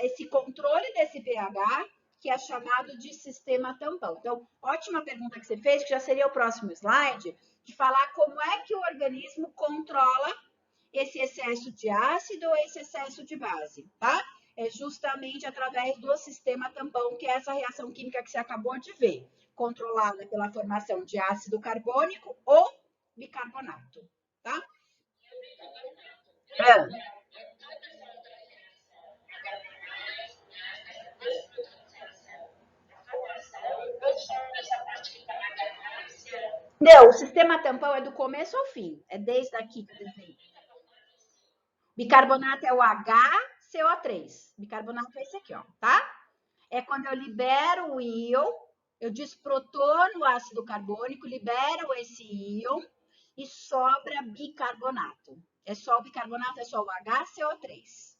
esse controle desse pH, que é chamado de sistema tampão. Então, ótima pergunta que você fez, que já seria o próximo slide, de falar como é que o organismo controla esse excesso de ácido ou esse excesso de base, tá? É justamente através do sistema tampão, que é essa reação química que você acabou de ver, controlada pela formação de ácido carbônico ou bicarbonato, tá? É. Não, o sistema tampão é do começo ao fim. É desde aqui que eu desenho. Bicarbonato é o HCO3. Bicarbonato é esse aqui, ó, tá? É quando eu libero o íon, eu desprotono o ácido carbônico, libero esse íon e sobra bicarbonato. É só o bicarbonato, é só o HCO3.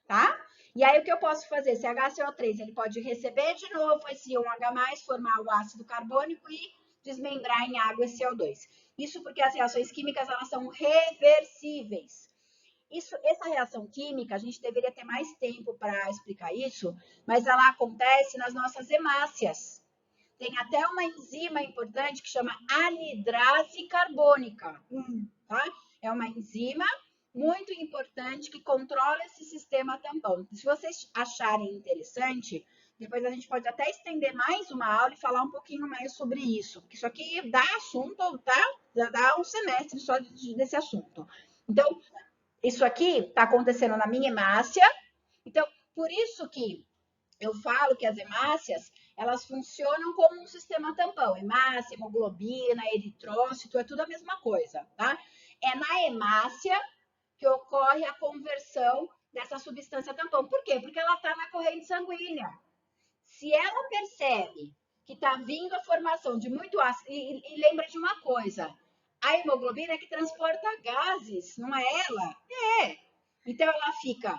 Tá? E aí o que eu posso fazer? Esse HCO3, ele pode receber de novo esse íon H+, formar o ácido carbônico e desmembrar em água esse CO2. Isso porque as reações químicas, elas são reversíveis. Essa reação química, a gente deveria ter mais tempo para explicar isso, mas ela acontece nas nossas hemácias. Tem até uma enzima importante que chama anidrase carbônica, tá? É uma enzima muito importante que controla esse sistema tampão. Se vocês acharem interessante, depois a gente pode até estender mais uma aula e falar um pouquinho mais sobre isso, porque isso aqui dá assunto, tá? Já dá um semestre só desse assunto. Então, isso aqui está acontecendo na minha hemácia. Então, por isso que eu falo que as hemácias, elas funcionam como um sistema tampão. Hemácia, hemoglobina, eritrócito, é tudo a mesma coisa, tá? É na hemácia que ocorre a conversão dessa substância tampão. Por quê? Porque ela está na corrente sanguínea. Se ela percebe que está vindo a formação de muito ácido, e lembra de uma coisa, a hemoglobina é que transporta gases, não é ela? É. Então ela fica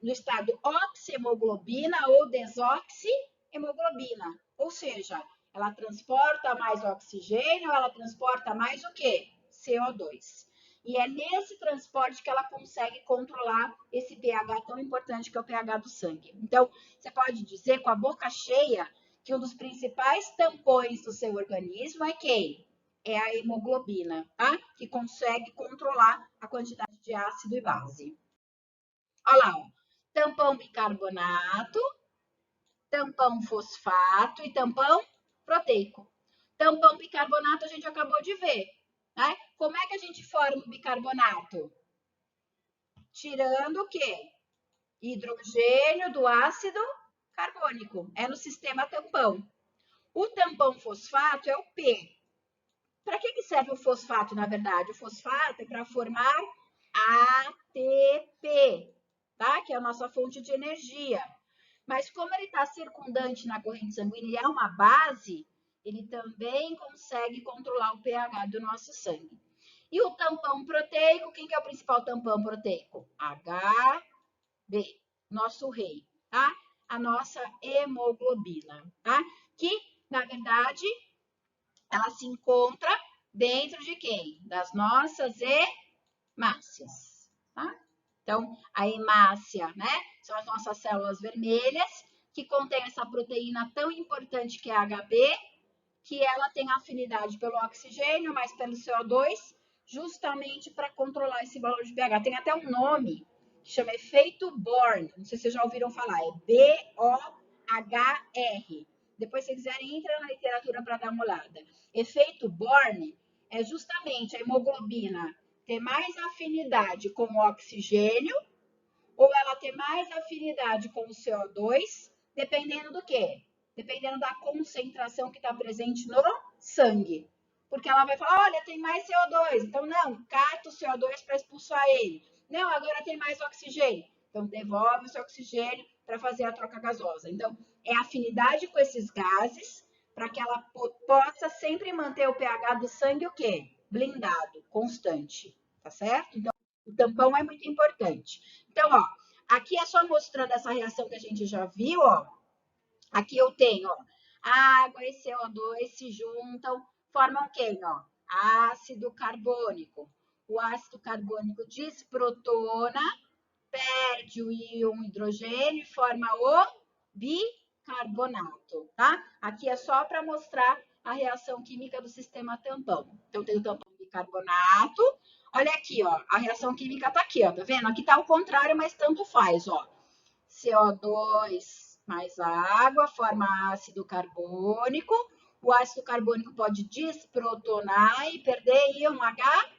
no estado oxihemoglobina ou desoxihemoglobina. Ou seja, ela transporta mais oxigênio, ela transporta mais o quê? CO2. E é nesse transporte que ela consegue controlar esse pH tão importante que é o pH do sangue. Então, você pode dizer com a boca cheia que um dos principais tampões do seu organismo é quem? É a hemoglobina, tá? Que consegue controlar a quantidade de ácido e base. Olha lá, ó. Tampão bicarbonato, tampão fosfato e tampão proteico. Tampão bicarbonato a gente acabou de ver, né? Como é que a gente forma o bicarbonato? Tirando o quê? Hidrogênio do ácido carbônico. É no sistema tampão. O tampão fosfato é o P. Para que serve o fosfato, na verdade? O fosfato é para formar ATP, tá? Que é a nossa fonte de energia. Mas como ele está circundante na corrente sanguínea e é uma base, ele também consegue controlar o pH do nosso sangue. E o tampão proteico, quem que é o principal tampão proteico? HB, nosso rei, tá? A nossa hemoglobina, tá? Que, na verdade, ela se encontra dentro de quem? Das nossas hemácias, tá? Então, a hemácia, né? São as nossas células vermelhas que contém essa proteína tão importante que é a HB, que ela tem afinidade pelo oxigênio, mas pelo CO2, justamente para controlar esse valor de pH. Tem até um nome que chama efeito Bohr. Não sei se vocês já ouviram falar, é BOHR. Depois, se quiserem, entra na literatura para dar uma olhada. Efeito Bohr é justamente a hemoglobina ter mais afinidade com o oxigênio ou ela ter mais afinidade com o CO2, dependendo do quê? Dependendo da concentração que está presente no sangue. Porque ela vai falar, olha, tem mais CO2, então não, cata o CO2 para expulsar ele. Não, agora tem mais oxigênio. Então devolve esse oxigênio para fazer a troca gasosa. Então, é afinidade com esses gases para que ela possa sempre manter o pH do sangue o quê? Blindado, constante, tá certo? Então, o tampão é muito importante. Então, ó, aqui é só mostrando essa reação que a gente já viu, ó. Aqui eu tenho, ó, água e CO2 se juntam, formam quem, ó? Ácido carbônico. O ácido carbônico desprotona, perde o íon hidrogênio e forma o bicarbonato, tá? Aqui é só para mostrar a reação química do sistema tampão. Então, tem o tampão bicarbonato. Olha aqui, ó, a reação química tá aqui, ó, tá vendo? Aqui tá o contrário, mas tanto faz, ó. CO2 mais água forma ácido carbônico. O ácido carbônico pode desprotonar e perder íon H+.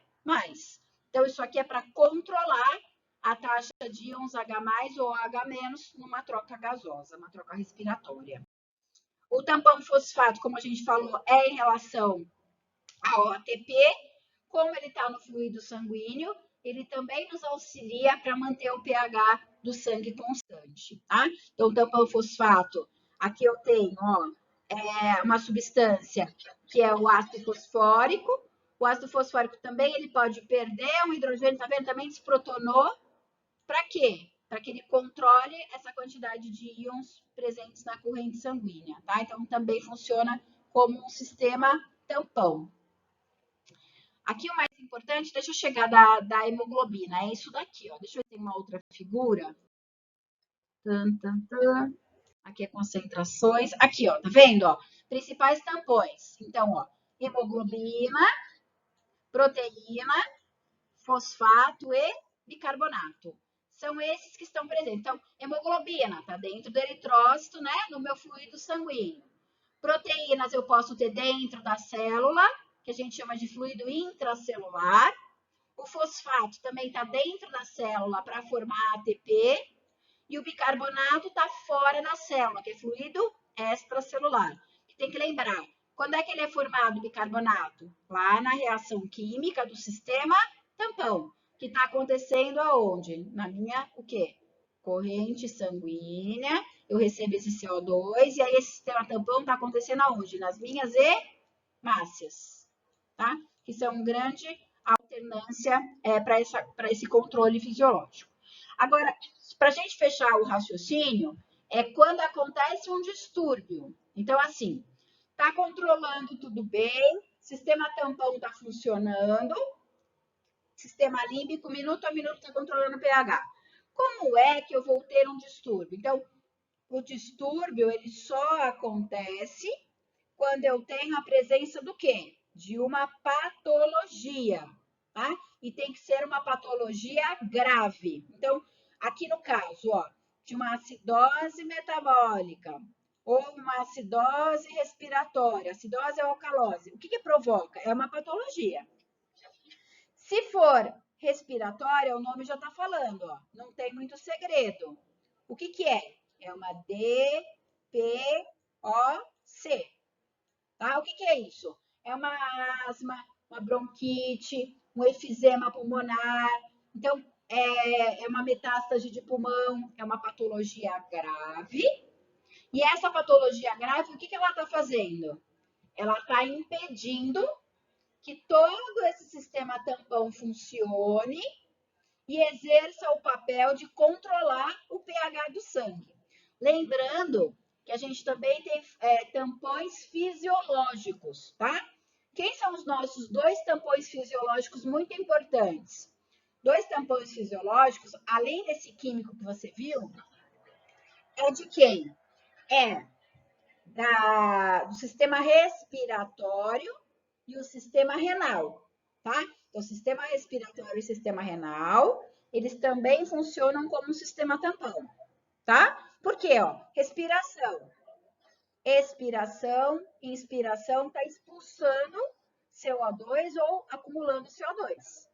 Então, isso aqui é para controlar a taxa de íons H+, ou H- numa troca gasosa, uma troca respiratória. O tampão fosfato, como a gente falou, é em relação ao ATP. Como ele está no fluido sanguíneo, ele também nos auxilia para manter o pH do sangue constante, tá? Então, o tampão fosfato, aqui eu tenho, ó, uma substância que é o ácido fosfórico. O ácido fosfórico também ele pode perder um hidrogênio, tá vendo? Também desprotonou. Para quê? Para que ele controle essa quantidade de íons presentes na corrente sanguínea, tá? Então, também funciona como um sistema tampão. Aqui o mais importante, deixa eu chegar da hemoglobina, é isso daqui, ó. Deixa eu ver uma outra figura. Aqui é concentrações. Aqui, ó, tá vendo? Ó? Principais tampões. Então, ó, hemoglobina, proteína, fosfato e bicarbonato. São esses que estão presentes. Então, hemoglobina está dentro do eritrócito, né? No meu fluido sanguíneo. Proteínas eu posso ter dentro da célula, que a gente chama de fluido intracelular. O fosfato também está dentro da célula para formar ATP. E o bicarbonato está fora da célula, que é fluido extracelular. Tem que lembrar, quando é que ele é formado, o bicarbonato? Lá na reação química do sistema tampão, que está acontecendo aonde? Na minha, o quê? Corrente sanguínea, eu recebo esse CO2, e aí esse sistema tampão está acontecendo aonde? Nas minhas hemácias, tá? Que são uma grande alternância para esse controle fisiológico. Agora, para a gente fechar o raciocínio, é quando acontece um distúrbio. Então, assim, está controlando tudo bem, sistema tampão está funcionando, sistema límbico, minuto a minuto, está controlando o pH. Como é que eu vou ter um distúrbio? Então, o distúrbio ele só acontece quando eu tenho a presença do quê? De uma patologia, tá? E tem que ser uma patologia grave. Então, aqui no caso, ó, de uma acidose metabólica ou uma acidose respiratória, acidose ou alcalose, o que que provoca? É uma patologia. Se for respiratória, o nome já está falando, ó, não tem muito segredo. O que que é? É uma DPOC. Tá? O que que é isso? É uma asma, uma bronquite, um efizema pulmonar. Então, é uma metástase de pulmão, é uma patologia grave. E essa patologia grave, o que que ela está fazendo? Ela está impedindo que todo esse sistema tampão funcione e exerça o papel de controlar o pH do sangue. Lembrando que a gente também tem tampões fisiológicos, tá? Quem são os nossos dois tampões fisiológicos muito importantes? Dois tampões fisiológicos, além desse químico que você viu, é de quem? É do sistema respiratório e o sistema renal, tá? Então, o sistema respiratório e o sistema renal, eles também funcionam como um sistema tampão, tá? Por quê? Ó, respiração, expiração, inspiração, está expulsando CO2 ou acumulando CO2.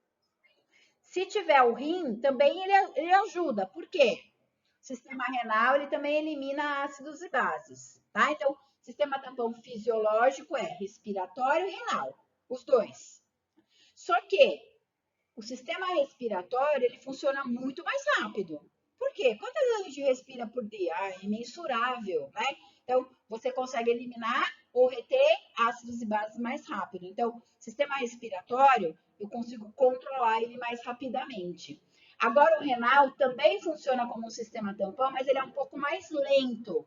Se tiver o rim, também ele ajuda. Por quê? O sistema renal, ele também elimina ácidos e bases, tá? Então, sistema tampão fisiológico é respiratório e renal, os dois. Só que o sistema respiratório, ele funciona muito mais rápido. Por quê? Quantas vezes a gente respira por dia? Ah, é imensurável, né? Então, você consegue eliminar ou reter ácidos e bases mais rápido. Então, sistema respiratório, eu consigo controlar ele mais rapidamente. Agora, o renal também funciona como um sistema tampão, mas ele é um pouco mais lento.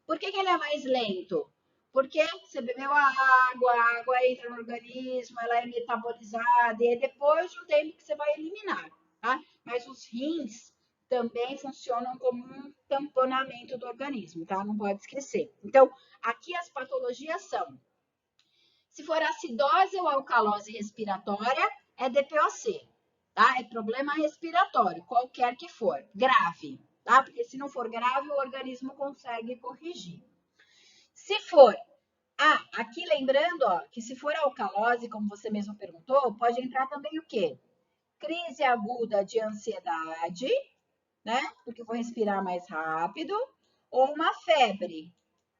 Por que ele é mais lento? Porque você bebeu a água entra no organismo, ela é metabolizada, e é depois de um tempo que você vai eliminar, tá? Mas os rins também funcionam como um tamponamento do organismo, tá? Não pode esquecer. Então, aqui as patologias são: se for acidose ou alcalose respiratória, é DPOC, tá? É problema respiratório, qualquer que for, grave, tá? Porque se não for grave, o organismo consegue corrigir. Se for aqui lembrando, ó, que se for alcalose, como você mesmo perguntou, pode entrar também o quê? Crise aguda de ansiedade, né? Porque eu vou respirar mais rápido, ou uma febre,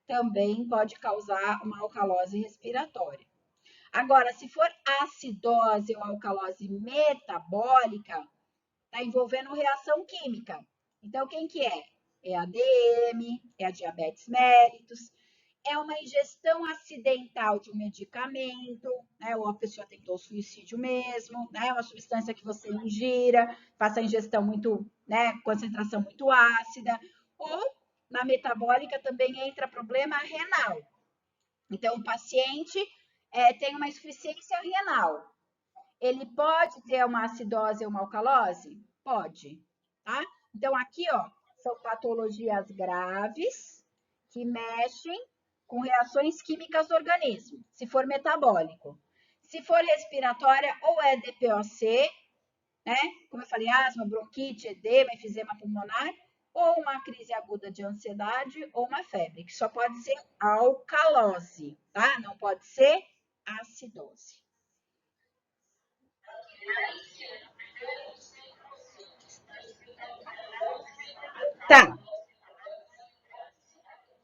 também pode causar uma alcalose respiratória. Agora, se for acidose ou alcalose metabólica, está envolvendo reação química. Então, quem que é? É a DM, é a diabetes mellitus, é uma ingestão acidental de um medicamento, né? Ou a pessoa tentou suicídio mesmo, né? Uma substância que você ingira, faça ingestão muito, né? Concentração muito ácida, ou na metabólica também entra problema renal. Então, o paciente tem uma insuficiência renal. Ele pode ter uma acidose ou uma alcalose? Pode, tá? Então, aqui, ó, são patologias graves que mexem com reações químicas do organismo, se for metabólico. Se for respiratória, ou é DPOC, né? Como eu falei, asma, bronquite, edema, efizema pulmonar, ou uma crise aguda de ansiedade, ou uma febre, que só pode ser alcalose, tá? Não pode ser acidose. Tá,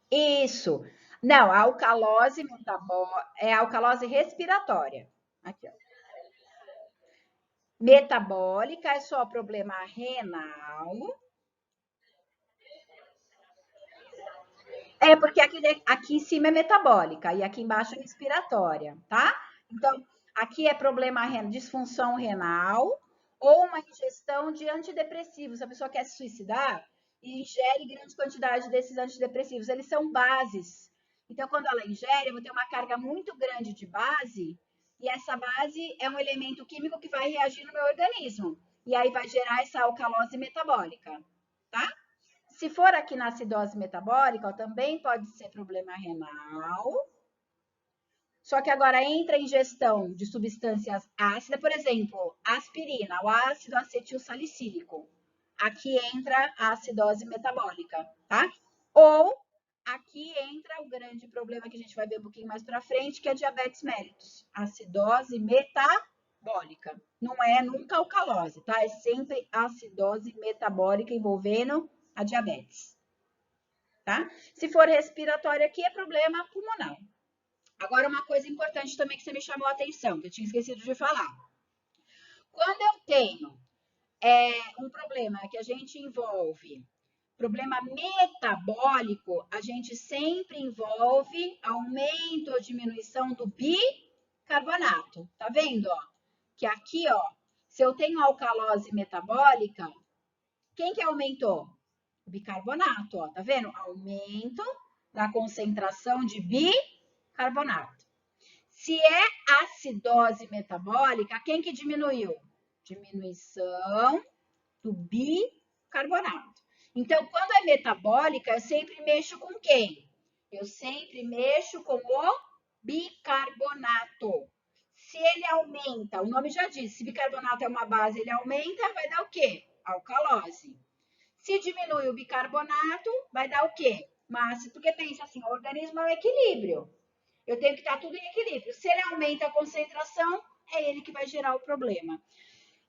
isso. Não, a alcalose metabólica é a alcalose respiratória. Aqui, ó. Metabólica é só problema renal. É porque aqui em cima é metabólica e aqui embaixo é respiratória, tá? Então, aqui é problema disfunção renal ou uma ingestão de antidepressivos. A pessoa quer se suicidar e ingere grande quantidade desses antidepressivos. Eles são bases. Então, quando ela ingere, eu vou ter uma carga muito grande de base e essa base é um elemento químico que vai reagir no meu organismo. E aí vai gerar essa alcalose metabólica, tá? Se for aqui na acidose metabólica, ó, também pode ser problema renal. Só que agora entra a ingestão de substâncias ácidas, por exemplo, aspirina, o ácido acetil salicílico. Aqui entra a acidose metabólica, tá? Ou aqui entra o grande problema que a gente vai ver um pouquinho mais para frente, que é diabetes mellitus, acidose metabólica. Não é nunca alcalose, tá? É sempre acidose metabólica envolvendo a diabetes, tá? Se for respiratório aqui, é problema pulmonar. Agora, uma coisa importante também que você me chamou a atenção, que eu tinha esquecido de falar. Quando eu tenho um problema que a gente envolve problema metabólico, a gente sempre envolve aumento ou diminuição do bicarbonato. Tá vendo, ó? Que aqui, ó, se eu tenho alcalose metabólica, quem que aumentou? O bicarbonato, ó, tá vendo? Aumento da concentração de bicarbonato. Se é acidose metabólica, quem que diminuiu? Diminuição do bicarbonato. Então, quando é metabólica, eu sempre mexo com quem? Eu sempre mexo com o bicarbonato. Se ele aumenta, o nome já diz, se bicarbonato é uma base, ele aumenta, vai dar o quê? Alcalose. Se diminui o bicarbonato, vai dar o quê? Massa, porque pensa assim, o organismo é um equilíbrio. Eu tenho que estar tudo em equilíbrio. Se ele aumenta a concentração, é ele que vai gerar o problema.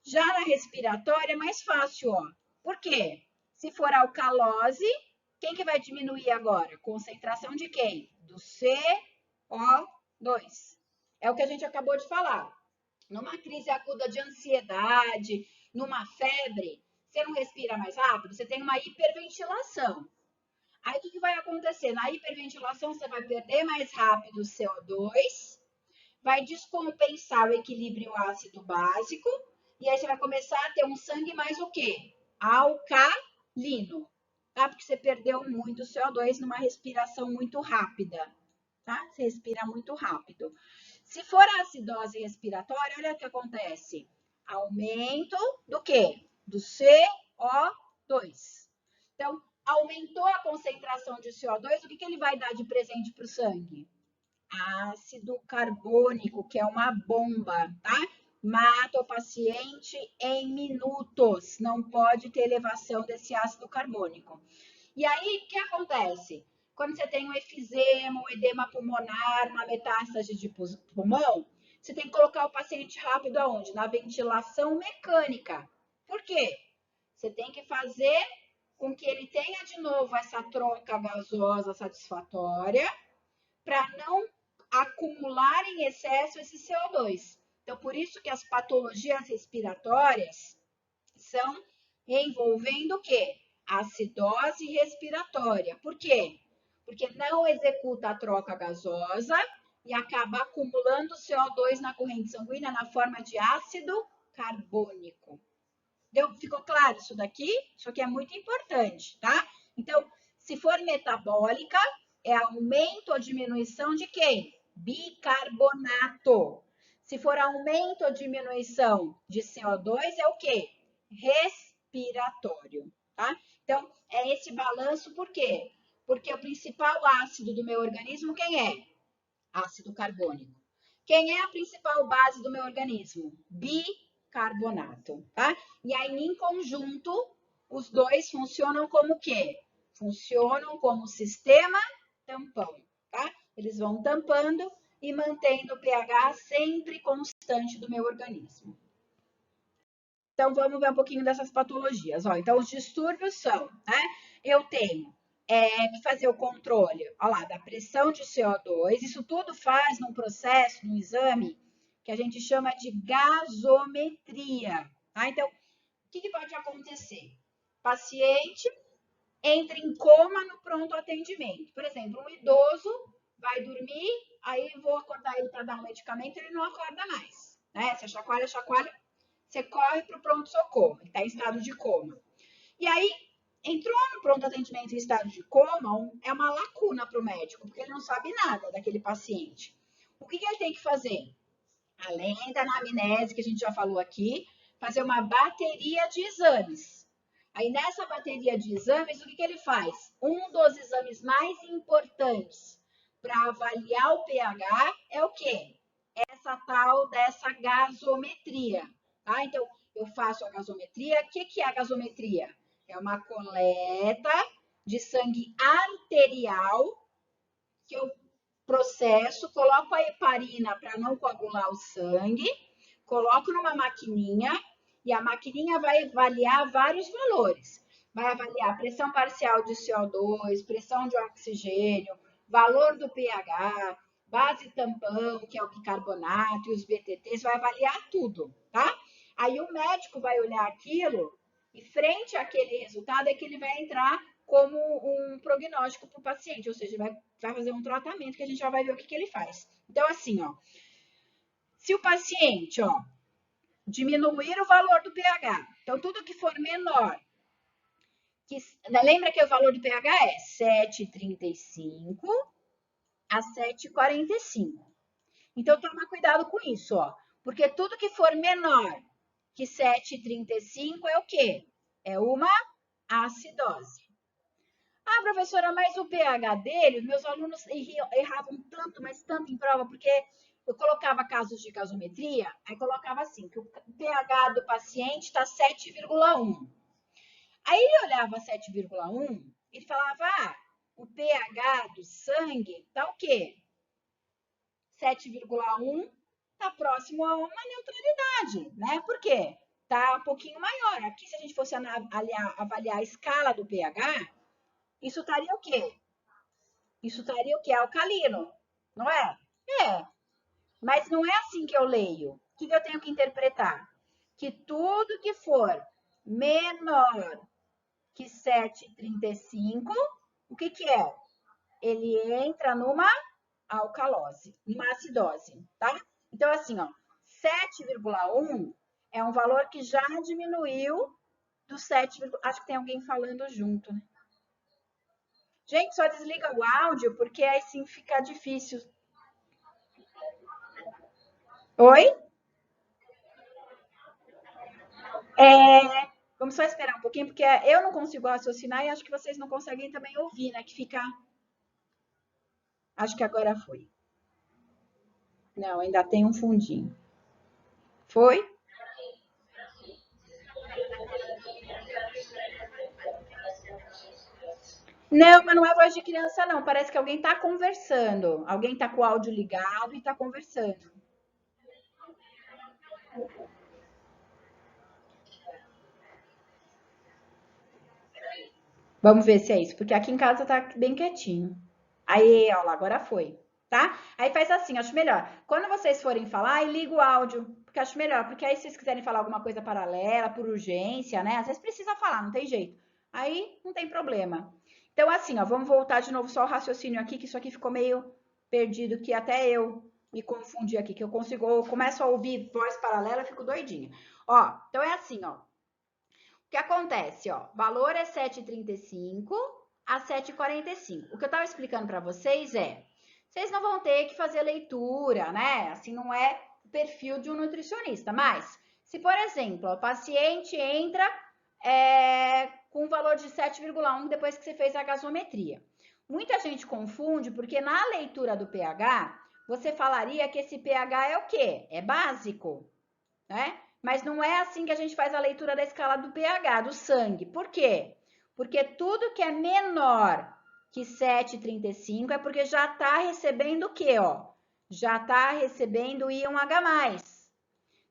Já na respiratória é mais fácil, ó. Por quê? Se for alcalose, quem que vai diminuir agora? Concentração de quem? Do CO2. É o que a gente acabou de falar. Numa crise aguda de ansiedade, numa febre, você não respira mais rápido, você tem uma hiperventilação. Aí o que vai acontecer? Na hiperventilação, você vai perder mais rápido o CO2, vai descompensar o equilíbrio ácido básico, e aí você vai começar a ter um sangue mais o quê? Alcalino, tá? Porque você perdeu muito CO2 numa respiração muito rápida, tá? Você respira muito rápido. Se for a acidose respiratória, olha o que acontece. Aumento do quê? Do CO2. Então, aumentou a concentração de CO2, o que ele vai dar de presente para o sangue? Ácido carbônico, que é uma bomba, tá? Mata o paciente em minutos. Não pode ter elevação desse ácido carbônico. E aí, o que acontece? Quando você tem um efizema, um edema pulmonar, uma metástase de pulmão, você tem que colocar o paciente rápido aonde? Na ventilação mecânica. Por quê? Você tem que fazer com que ele tenha de novo essa troca gasosa satisfatória para não acumular em excesso esse CO2. Então, por isso que as patologias respiratórias são envolvendo o quê? Acidose respiratória. Por quê? Porque não executa a troca gasosa e acaba acumulando CO2 na corrente sanguínea na forma de ácido carbônico. Ficou claro isso daqui? Isso aqui é muito importante, tá? Então, se for metabólica, é aumento ou diminuição de quem? Bicarbonato. Se for aumento ou diminuição de CO2, é o quê? Respiratório, tá? Então, é esse balanço, por quê? Porque o principal ácido do meu organismo, quem é? Ácido carbônico. Quem é a principal base do meu organismo? Bicarbonato, tá? E aí, em conjunto, os dois funcionam como o quê? Funcionam como sistema tampão, tá? Eles vão tampando e mantendo o pH sempre constante do meu organismo. Então, vamos ver um pouquinho dessas patologias. Ó, então, os distúrbios são, né? Eu tenho que fazer o controle, ó lá, da pressão de CO2. Isso tudo faz num processo, num exame, que a gente chama de gasometria, tá? Então, o que pode acontecer? Paciente entra em coma no pronto atendimento. Por exemplo, um idoso vai dormir, aí vou acordar ele para dar um medicamento, ele não acorda mais, né? Você chacoalha, chacoalha, você corre para o pronto-socorro, ele está em estado de coma. E aí, entrou no pronto atendimento em estado de coma, é uma lacuna para o médico, porque ele não sabe nada daquele paciente. O que ele tem que fazer? Além da anamnese, que a gente já falou aqui, fazer uma bateria de exames. Aí, nessa bateria de exames, o que ele faz? Um dos exames mais importantes para avaliar o pH é o quê? Essa tal dessa gasometria. Tá? Então, eu faço a gasometria. O que é a gasometria? É uma coleta de sangue arterial que eu processo, coloco a heparina para não coagular o sangue, coloco numa maquininha e a maquininha vai avaliar vários valores. Vai avaliar pressão parcial de CO2, pressão de oxigênio, valor do pH, base tampão, que é o bicarbonato, e os BTTs, vai avaliar tudo, tá? Aí o médico vai olhar aquilo e frente àquele resultado é que ele vai entrar como um prognóstico para o paciente, ou seja, vai fazer um tratamento que a gente já vai ver o que ele faz. Então, assim, ó, se o paciente, ó, diminuir o valor do pH, então tudo que for menor, lembra que o valor do pH é 7,35 a 7,45. Então, toma cuidado com isso, ó, porque tudo que for menor que 7,35 é o quê? É uma acidose. Ah, professora, mas o pH dele, meus alunos erravam tanto, mas tanto em prova, porque eu colocava casos de gasometria, aí colocava assim, que o pH do paciente está 7,1. Aí ele olhava 7,1 e falava, ah, o pH do sangue tá o quê? 7,1 está próximo a uma neutralidade, né? Por quê? Tá um pouquinho maior. Aqui, se a gente fosse avaliar a escala do pH, isso estaria o quê? Isso estaria o quê? Alcalino, não é? É, mas não é assim que eu leio. O que eu tenho que interpretar? Que tudo que for menor que 7,35, o que é? Ele entra numa alcalose, numa acidose, tá? Então, assim, ó, 7,1 é um valor que já diminuiu do 7, acho que tem alguém falando junto, né? Gente, só desliga o áudio, porque aí sim fica difícil. Oi? Vamos só esperar um pouquinho, porque eu não consigo raciocinar e acho que vocês não conseguem também ouvir, né? Que fica. Acho que agora foi. Não, ainda tem um fundinho. Foi? Não, mas não é voz de criança, não. Parece que alguém está conversando. Alguém está com o áudio ligado e está conversando. Vamos ver se é isso, porque aqui em casa tá bem quietinho. Aí, ó lá, agora foi, tá? Aí faz assim, acho melhor. Quando vocês forem falar, aí liga o áudio, porque acho melhor, porque aí se vocês quiserem falar alguma coisa paralela, por urgência, né? Às vezes precisa falar, não tem jeito. Aí não tem problema. Então, assim, ó, vamos voltar de novo só o raciocínio aqui, que isso aqui ficou meio perdido, que até eu me confundi aqui, que eu começo a ouvir voz paralela e fico doidinha. Ó, então é assim, ó. O que acontece, ó? Valor é 7,35 a 7,45. O que eu estava explicando para vocês vocês não vão ter que fazer leitura, né? Assim, não é o perfil de um nutricionista. Mas, se, por exemplo, o paciente entra com um valor de 7,1 depois que você fez a gasometria. Muita gente confunde, porque na leitura do pH, você falaria que esse pH é o quê? É básico, né? Mas não é assim que a gente faz a leitura da escala do pH, do sangue. Por quê? Porque tudo que é menor que 7,35 é porque já está recebendo o quê, ó? Já está recebendo íon H+.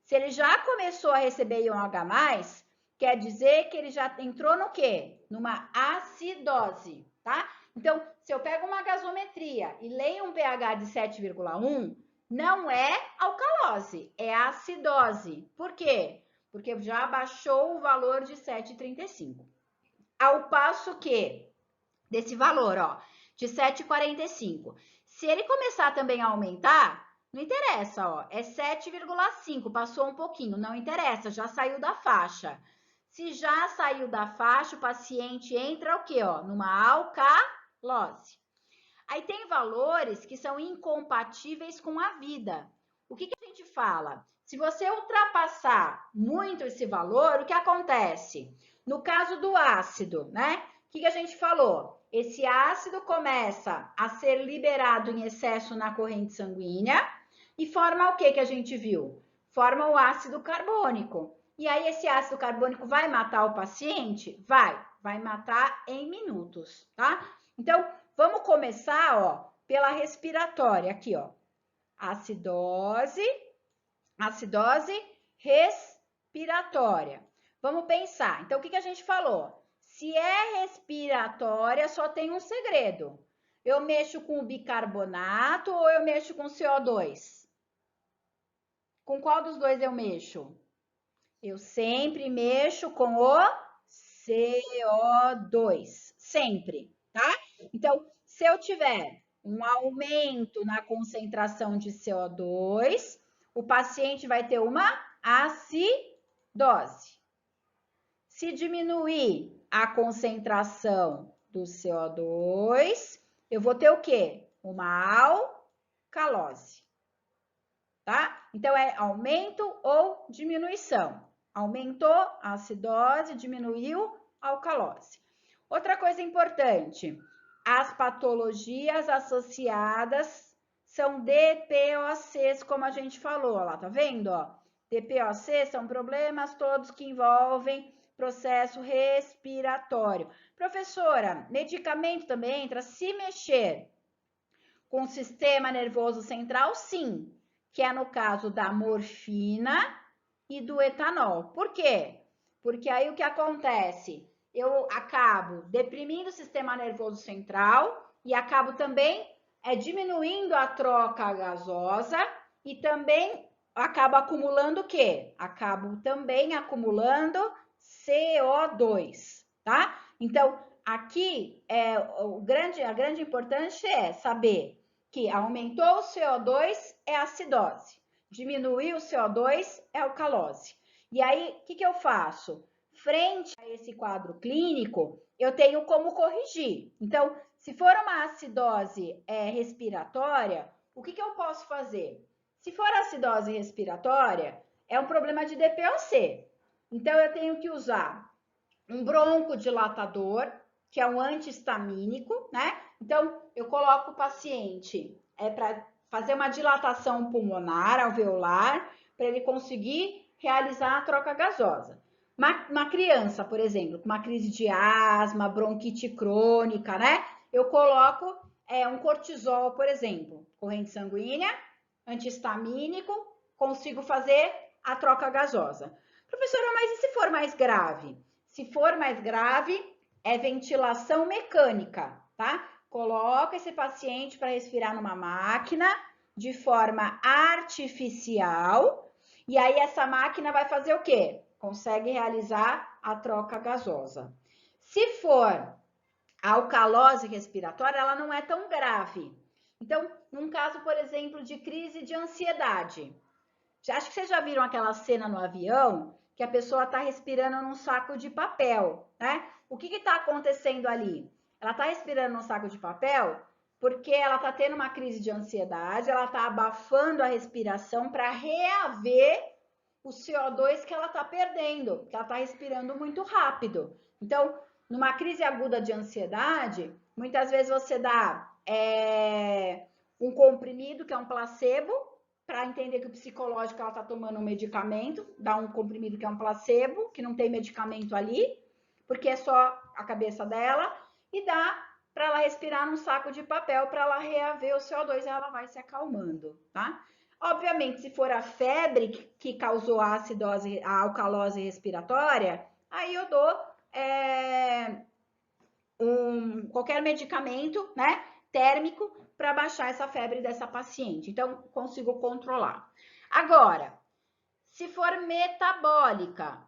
Se ele já começou a receber íon H+, quer dizer que ele já entrou no quê? Numa acidose, tá? Então, se eu pego uma gasometria e leio um pH de 7,1, não é alcalose, é acidose. Por quê? Porque já baixou o valor de 7,35. Ao passo que, desse valor, ó, de 7,45, se ele começar também a aumentar, não interessa, ó, é 7,5, passou um pouquinho, não interessa, já saiu da faixa. Se já saiu da faixa, o paciente entra o quê, ó, numa alcalose. Aí tem valores que são incompatíveis com a vida. O que a gente fala? Se você ultrapassar muito esse valor, o que acontece? No caso do ácido, né? O que a gente falou? Esse ácido começa a ser liberado em excesso na corrente sanguínea e forma o que a gente viu? Forma o ácido carbônico. E aí esse ácido carbônico vai matar o paciente? Vai matar em minutos, tá? Então, vamos começar, ó, pela respiratória, aqui, ó. Acidose respiratória. Vamos pensar. Então, o que a gente falou? Se é respiratória, só tem um segredo. Eu mexo com o bicarbonato ou eu mexo com CO2? Com qual dos dois eu mexo? Eu sempre mexo com o CO2. Sempre, tá? Então, se eu tiver um aumento na concentração de CO2, o paciente vai ter uma acidose. Se diminuir a concentração do CO2, eu vou ter o quê? Uma alcalose, tá? Então, é aumento ou diminuição. Aumentou a acidose, diminuiu a alcalose. Outra coisa importante, as patologias associadas são DPOCs, como a gente falou, lá, tá vendo, ó? DPOC são problemas todos que envolvem processo respiratório. Professora, medicamento também entra se mexer com o sistema nervoso central, sim, que é no caso da morfina e do etanol. Por quê? Porque aí o que acontece? Eu acabo deprimindo o sistema nervoso central e acabo também diminuindo a troca gasosa e também acabo acumulando o quê? Acabo também acumulando CO2, tá? Então, aqui a grande importância é saber que aumentou o CO2 é acidose, diminuiu o CO2 é alcalose. E aí, o que eu faço? Frente a esse quadro clínico, eu tenho como corrigir. Então, se for uma acidose respiratória, o que eu posso fazer? Se for acidose respiratória, é um problema de DPOC. Então, eu tenho que usar um broncodilatador, que é um antihistamínico, né? Então, eu coloco o paciente para fazer uma dilatação pulmonar alveolar, para ele conseguir realizar a troca gasosa. Uma criança, por exemplo, com uma crise de asma, bronquite crônica, né? Eu coloco um cortisol, por exemplo, corrente sanguínea, antihistamínico, consigo fazer a troca gasosa. Professora, mas e se for mais grave? Se for mais grave, é ventilação mecânica, tá? Coloca esse paciente para respirar numa máquina de forma artificial e aí essa máquina vai fazer o quê? Consegue realizar a troca gasosa. Se for alcalose respiratória, ela não é tão grave. Então, num caso, por exemplo, de crise de ansiedade, acho que vocês já viram aquela cena no avião que a pessoa está respirando num saco de papel, né? O que está acontecendo ali? Ela está respirando num saco de papel porque ela está tendo uma crise de ansiedade, ela está abafando a respiração para reaver o CO2 que ela está perdendo, porque ela está respirando muito rápido. Então, numa crise aguda de ansiedade, muitas vezes você dá um comprimido, que é um placebo, para entender que o psicológico ela está tomando um medicamento, dá um comprimido que é um placebo, que não tem medicamento ali, porque é só a cabeça dela, e dá para ela respirar num saco de papel para ela reaver o CO2 e ela vai se acalmando, tá? Obviamente, se for a febre que causou a acidose, a alcalose respiratória, aí eu dou qualquer medicamento, né, térmico para baixar essa febre dessa paciente. Então, consigo controlar. Agora, se for metabólica,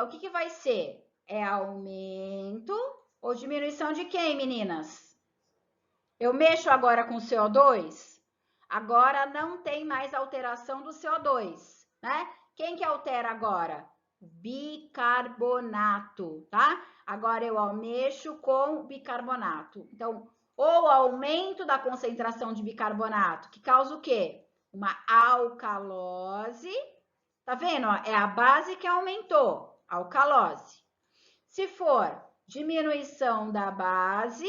o que vai ser? É aumento ou diminuição de quem, meninas? Eu mexo agora com CO2? Agora não tem mais alteração do CO2, né? Quem que altera agora? Bicarbonato, tá? Agora eu mexo com bicarbonato. Então, ou aumento da concentração de bicarbonato, que causa o quê? Uma alcalose. Tá vendo? É a base que aumentou, alcalose. Se for diminuição da base,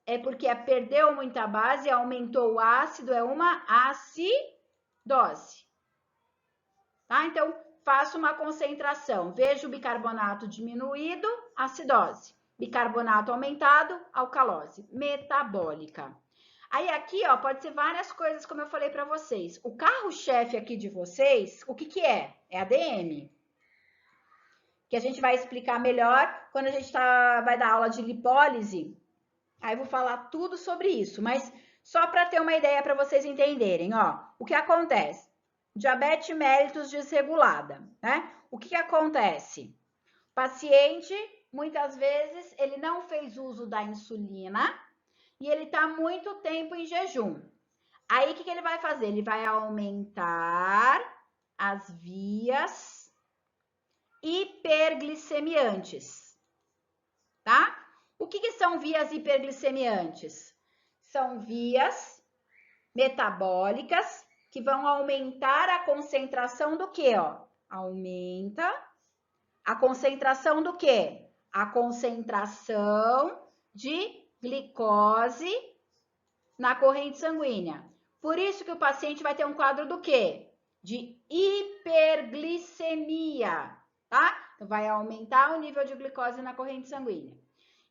é porque perdeu muita base, aumentou o ácido, é uma acidose. Tá? Então, faço uma concentração. Vejo o bicarbonato diminuído, acidose. Bicarbonato aumentado, alcalose. Metabólica. Aí aqui, ó, pode ser várias coisas, como eu falei para vocês. O carro-chefe aqui de vocês, o que que é? É ADM. Que a gente vai explicar melhor quando a gente vai dar aula de lipólise. Aí eu vou falar tudo sobre isso, mas só para ter uma ideia para vocês entenderem, ó, o que acontece? Diabetes mellitus desregulada, né? O que acontece? O paciente, muitas vezes, ele não fez uso da insulina e ele está muito tempo em jejum. Aí, o que ele vai fazer? Ele vai aumentar as vias hiperglicemiantes, tá? O que são vias hiperglicemiantes? São vias metabólicas que vão aumentar a concentração do quê? Ó? Aumenta a concentração do quê? A concentração de glicose na corrente sanguínea. Por isso que o paciente vai ter um quadro do quê? De hiperglicemia, tá? Então, vai aumentar o nível de glicose na corrente sanguínea.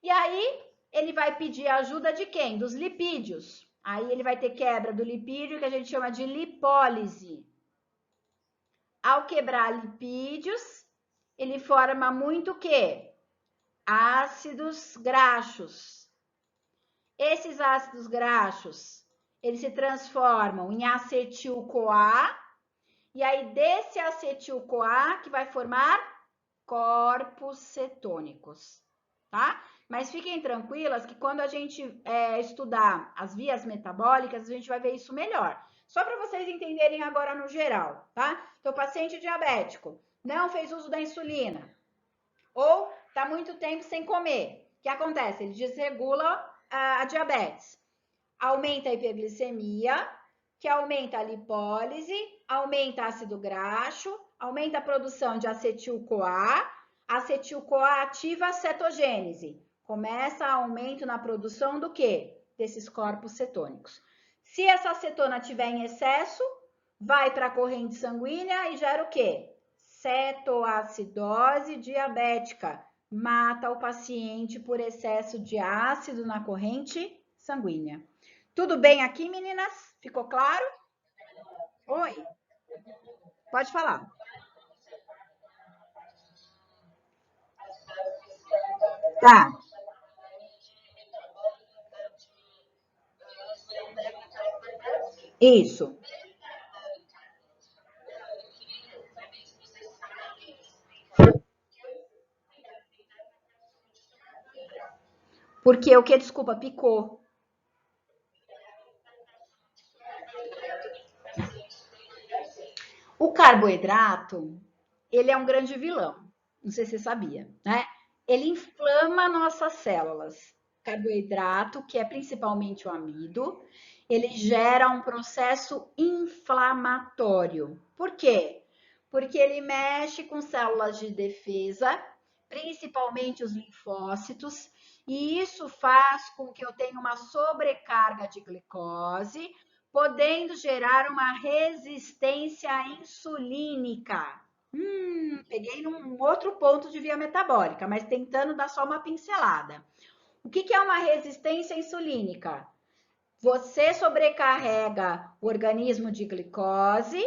E aí, ele vai pedir ajuda de quem? Dos lipídios. Aí, ele vai ter quebra do lipídio, que a gente chama de lipólise. Ao quebrar lipídios, ele forma muito o quê? Ácidos graxos. Esses ácidos graxos, eles se transformam em acetil-CoA, e aí desse acetil-CoA que vai formar corpos cetônicos, tá? Mas fiquem tranquilas que quando a gente estudar as vias metabólicas, a gente vai ver isso melhor. Só para vocês entenderem agora no geral, tá? Então, paciente diabético não fez uso da insulina ou está muito tempo sem comer. O que acontece? Ele desregula a diabetes. Aumenta a hiperglicemia, que aumenta a lipólise, aumenta ácido graxo, aumenta a produção de acetil-CoA. Acetil-CoA ativa a cetogênese. Começa aumento na produção do quê? Desses corpos cetônicos. Se essa acetona tiver em excesso, vai para a corrente sanguínea e gera o quê? Cetoacidose diabética. Mata o paciente por excesso de ácido na corrente sanguínea. Tudo bem aqui, meninas? Ficou claro? Oi, pode falar. Tá, isso. Porque o que? Desculpa, picou. O carboidrato, ele é um grande vilão. Não sei se você sabia, né? Ele inflama nossas células. Carboidrato, que é principalmente o amido, ele gera um processo inflamatório. Por quê? Porque ele mexe com células de defesa, principalmente os linfócitos, e isso faz com que eu tenha uma sobrecarga de glicose, podendo gerar uma resistência insulínica. Peguei num outro ponto de via metabólica, mas tentando dar só uma pincelada. O que é uma resistência insulínica? Você sobrecarrega o organismo de glicose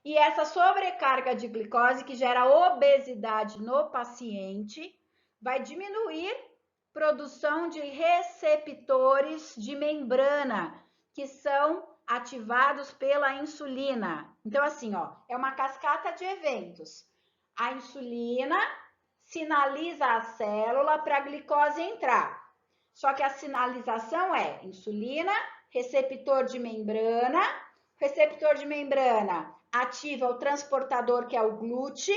e essa sobrecarga de glicose que gera obesidade no paciente vai diminuir produção de receptores de membrana, que são ativados pela insulina. Então, assim, ó, é uma cascata de eventos. A insulina sinaliza a célula para a glicose entrar. Só que a sinalização é insulina, receptor de membrana ativa o transportador que é o GLUT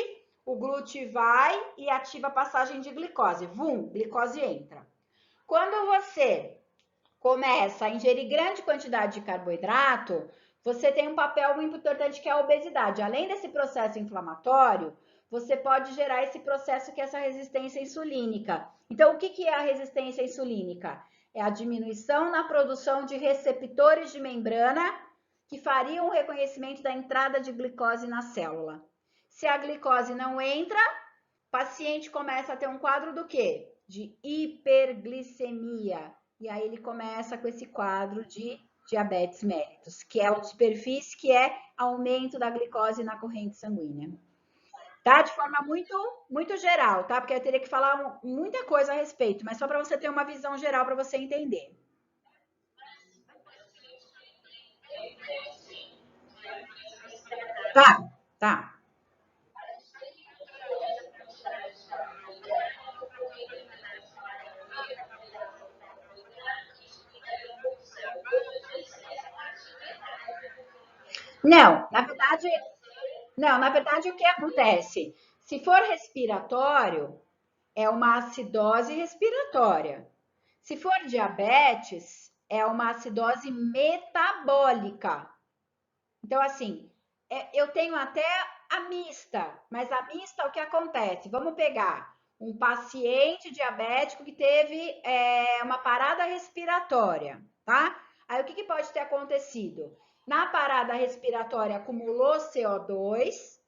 vai e ativa a passagem de glicose. Vum, glicose entra. Quando você começa a ingerir grande quantidade de carboidrato, você tem um papel muito importante que é a obesidade. Além desse processo inflamatório, você pode gerar esse processo que é essa resistência insulínica. Então, o que é a resistência insulínica? É a diminuição na produção de receptores de membrana que fariam o reconhecimento da entrada de glicose na célula. Se a glicose não entra, o paciente começa a ter um quadro do quê? De hiperglicemia. E aí ele começa com esse quadro de diabetes mellitus, que é o superfície, que é aumento da glicose na corrente sanguínea. Tá? De forma muito geral, tá? Porque eu teria que falar muita coisa a respeito, mas só para você ter uma visão geral para você entender. Tá, tá. Não, na verdade, não, na verdade o que acontece? Se for respiratório, é uma acidose respiratória. Se for diabetes, é uma acidose metabólica. Então, assim, eu tenho até a mista, mas a mista, o que acontece? Vamos pegar um paciente diabético que teve uma parada respiratória, tá? Aí, o que pode ter acontecido? Na parada respiratória, acumulou CO2,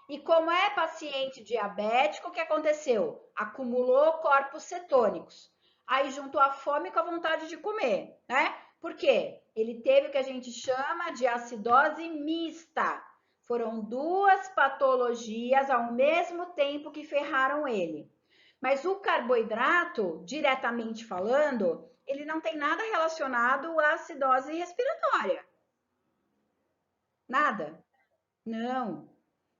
e como é paciente diabético, o que aconteceu? Acumulou corpos cetônicos. Aí juntou a fome com a vontade de comer, né? Por quê? Ele teve o que a gente chama de acidose mista. Foram duas patologias ao mesmo tempo que ferraram ele. Mas o carboidrato, diretamente falando, ele não tem nada relacionado à acidose respiratória. Nada. Não.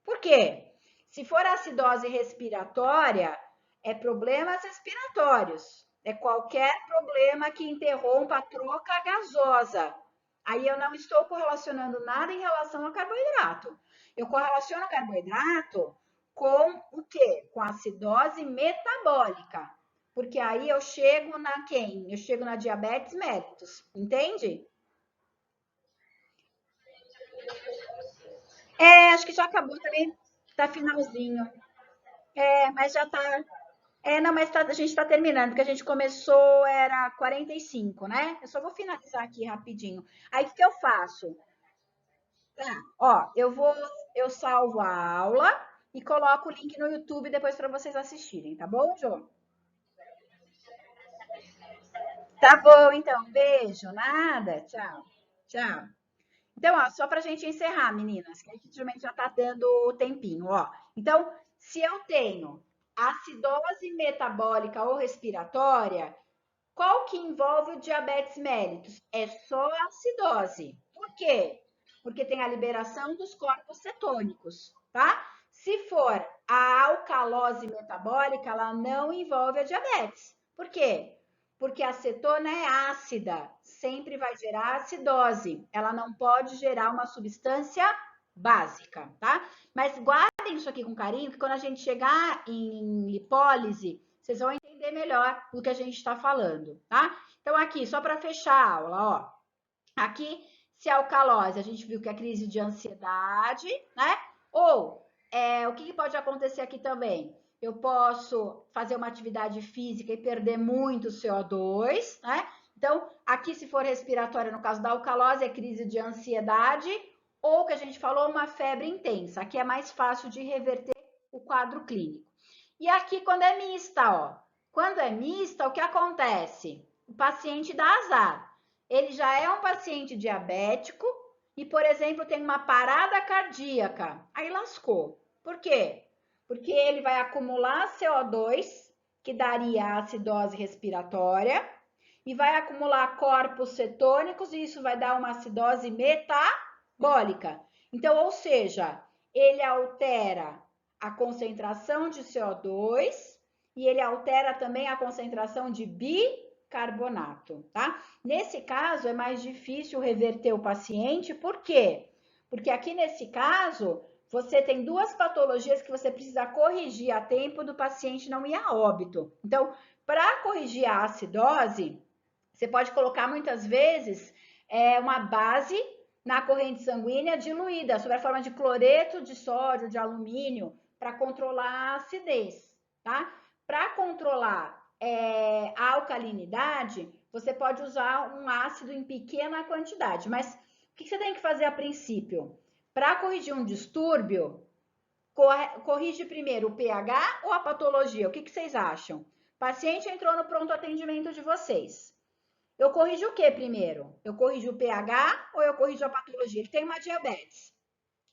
Por quê? Se for acidose respiratória, é problemas respiratórios. É qualquer problema que interrompa a troca gasosa. Aí eu não estou correlacionando nada em relação ao carboidrato. Eu correlaciono o carboidrato com o quê? Com a acidose metabólica. Porque aí eu chego na quem? Eu chego na diabetes mellitus, entende? Acho que já acabou também, tá finalzinho. Mas já tá. Não, mas a gente está terminando, porque a gente começou, era 45, né? Eu só vou finalizar aqui rapidinho. Aí, o que eu faço? Tá, ó, eu salvo a aula e coloco o link no YouTube depois para vocês assistirem, tá bom, Jô? Tá bom, então, beijo, nada, tchau, tchau. Então, ó, só para a gente encerrar, meninas, que a gente realmente já está dando o tempinho, ó. Então, se eu tenho acidose metabólica ou respiratória, qual que envolve o diabetes mellitus? É só a acidose. Por quê? Porque tem a liberação dos corpos cetônicos, tá? Se for a alcalose metabólica, ela não envolve a diabetes. Por quê? Porque a cetona é ácida, sempre vai gerar acidose. Ela não pode gerar uma substância básica, tá? Mas guardem isso aqui com carinho, que quando a gente chegar em lipólise, vocês vão entender melhor do que a gente está falando, tá? Então, aqui, só para fechar a aula, ó. Aqui, se a alcalose, a gente viu que é crise de ansiedade, né? Ou, o que pode acontecer aqui também? Eu posso fazer uma atividade física e perder muito CO2, né? Então, aqui, se for respiratória, no caso da alcalose, é crise de ansiedade, ou que a gente falou, uma febre intensa. Aqui é mais fácil de reverter o quadro clínico. E aqui, quando é mista, ó. Quando é mista, o que acontece? O paciente dá azar. Ele já é um paciente diabético e, por exemplo, tem uma parada cardíaca. Aí lascou. Por quê? Porque ele vai acumular CO2, que daria a acidose respiratória, e vai acumular corpos cetônicos, e isso vai dar uma acidose metabólica. Então, ou seja, ele altera a concentração de CO2 e ele altera também a concentração de bicarbonato, tá? Nesse caso, é mais difícil reverter o paciente, por quê? Porque aqui nesse caso, você tem duas patologias que você precisa corrigir a tempo do paciente não ir a óbito. Então, para corrigir a acidose, você pode colocar muitas vezes uma base na corrente sanguínea diluída, sob a forma de cloreto de sódio, de alumínio, para controlar a acidez, tá? Para controlar a alcalinidade, você pode usar um ácido em pequena quantidade, mas o que você tem que fazer a princípio? Para corrigir um distúrbio, corrige primeiro o pH ou a patologia? O que vocês acham? O paciente entrou no pronto atendimento de vocês. Eu corrijo o que primeiro? Eu corrijo o pH ou eu corrijo a patologia? Ele tem uma diabetes.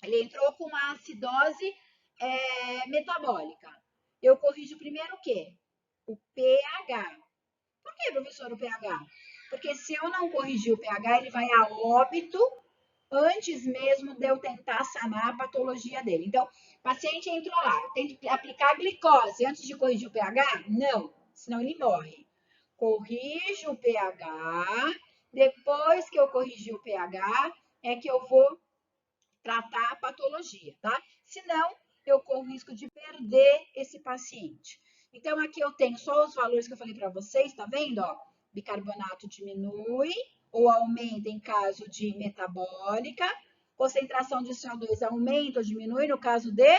Ele entrou com uma acidose metabólica. Eu corrijo primeiro o quê? O pH. Por que, professor, o pH? Porque se eu não corrigir o pH, ele vai a óbito antes mesmo de eu tentar sanar a patologia dele. Então, o paciente entrou lá, eu tenho que aplicar glicose antes de corrigir o pH? Não, senão ele morre. Corrijo o pH, depois que eu corrigir o pH, é que eu vou tratar a patologia, tá? Senão, eu corro o risco de perder esse paciente. Então, aqui eu tenho só os valores que eu falei para vocês, tá vendo? Ó, bicarbonato diminui ou aumenta em caso de metabólica, concentração de CO2 aumenta ou diminui no caso de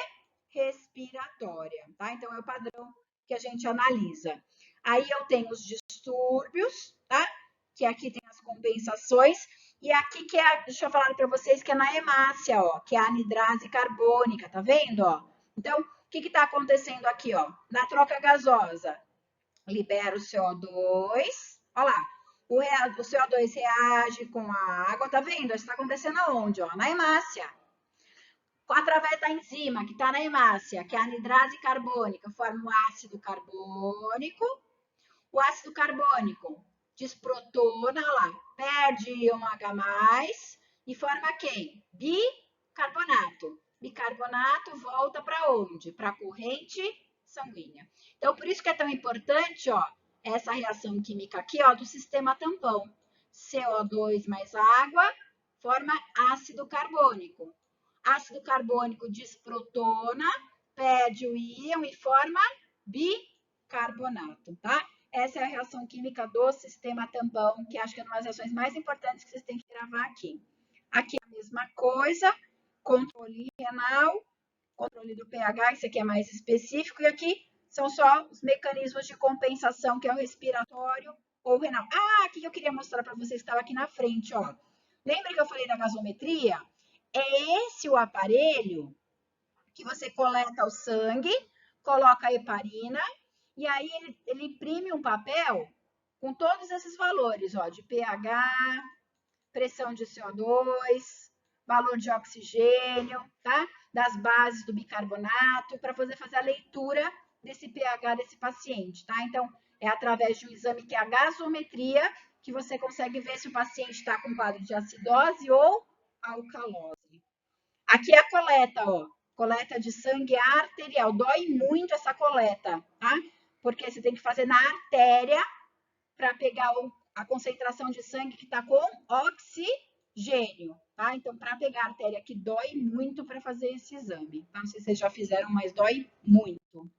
respiratória, tá? Então, é o padrão que a gente analisa. Aí eu tenho os distúrbios, tá? Que aqui tem as compensações. E aqui que é, deixa eu falar para vocês que é na hemácia, ó, que é a anidrase carbônica, tá vendo, ó? Então, o que está acontecendo aqui, ó? Na troca gasosa, libera o CO2, ó lá, o CO2 reage com a água, tá vendo? Isso está acontecendo aonde, ó? Na hemácia. Através da enzima que está na hemácia, que é a anidrase carbônica, forma o ácido carbônico. O ácido carbônico desprotona, olha lá, perde íon H+, e forma quem? Bicarbonato. Bicarbonato volta para onde? Para a corrente sanguínea. Então, por isso que é tão importante, ó, essa reação química aqui, ó, do sistema tampão. CO2 mais água forma ácido carbônico. Ácido carbônico desprotona, perde o íon e forma bicarbonato, tá? Essa é a reação química do sistema tampão, que acho que é uma das reações mais importantes que vocês têm que gravar aqui. Aqui é a mesma coisa, controle renal, controle do pH, isso aqui é mais específico, e aqui são só os mecanismos de compensação, que é o respiratório ou renal. Ah, aqui que eu queria mostrar para vocês, estava aqui na frente, ó. Lembra que eu falei da gasometria? É esse o aparelho que você coleta o sangue, coloca a heparina, e aí ele imprime um papel com todos esses valores, ó, de pH, pressão de CO2, valor de oxigênio, tá? Das bases do bicarbonato, para poder fazer a leitura desse pH desse paciente, tá? Então, é através de um exame que é a gasometria que você consegue ver se o paciente está com quadro de acidose ou alcalose. Aqui é a coleta, ó. Coleta de sangue arterial. Dói muito essa coleta, tá? Porque você tem que fazer na artéria para pegar a concentração de sangue que está com oxigênio, tá? Então, para pegar a artéria que dói muito para fazer esse exame. Tá? Não sei se vocês já fizeram, mas dói muito.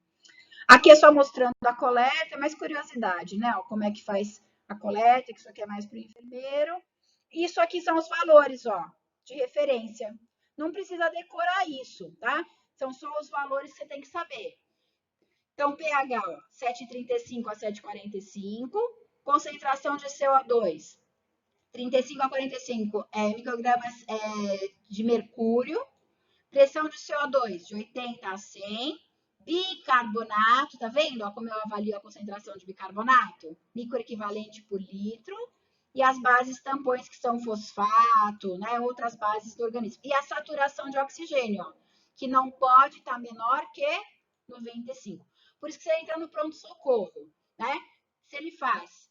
Aqui é só mostrando a coleta, mais curiosidade, né? Ó, como é que faz a coleta, que isso aqui é mais para o enfermeiro. Isso aqui são os valores, ó, de referência. Não precisa decorar isso, tá? São só os valores que você tem que saber. Então, pH, ó, 7,35 a 7,45. Concentração de CO2, 35 a 45 microgramas de mercúrio. Pressão de CO2, de 80 a 100. Bicarbonato, tá vendo? Ó, como eu avalio a concentração de bicarbonato? Microequivalente por litro. E as bases tampões, que são fosfato, né? Outras bases do organismo. E a saturação de oxigênio, ó, que não pode estar menor que 95. Por isso que você entra no pronto-socorro, né? Se ele faz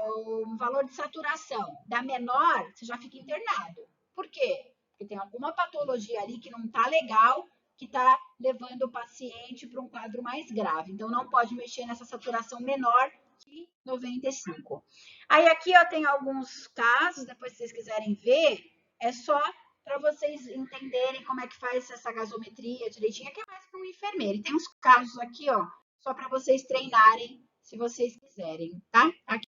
o valor de saturação da menor, você já fica internado. Por quê? Porque tem alguma patologia ali que não tá legal, que está levando o paciente para um quadro mais grave. Então, não pode mexer nessa saturação menor que 95. Aí aqui eu tenho alguns casos, depois se vocês quiserem ver, é só para vocês entenderem como é que faz essa gasometria direitinho, que é mais para um enfermeiro. E tem uns casos aqui, ó, só para vocês treinarem, se vocês quiserem, tá? Aqui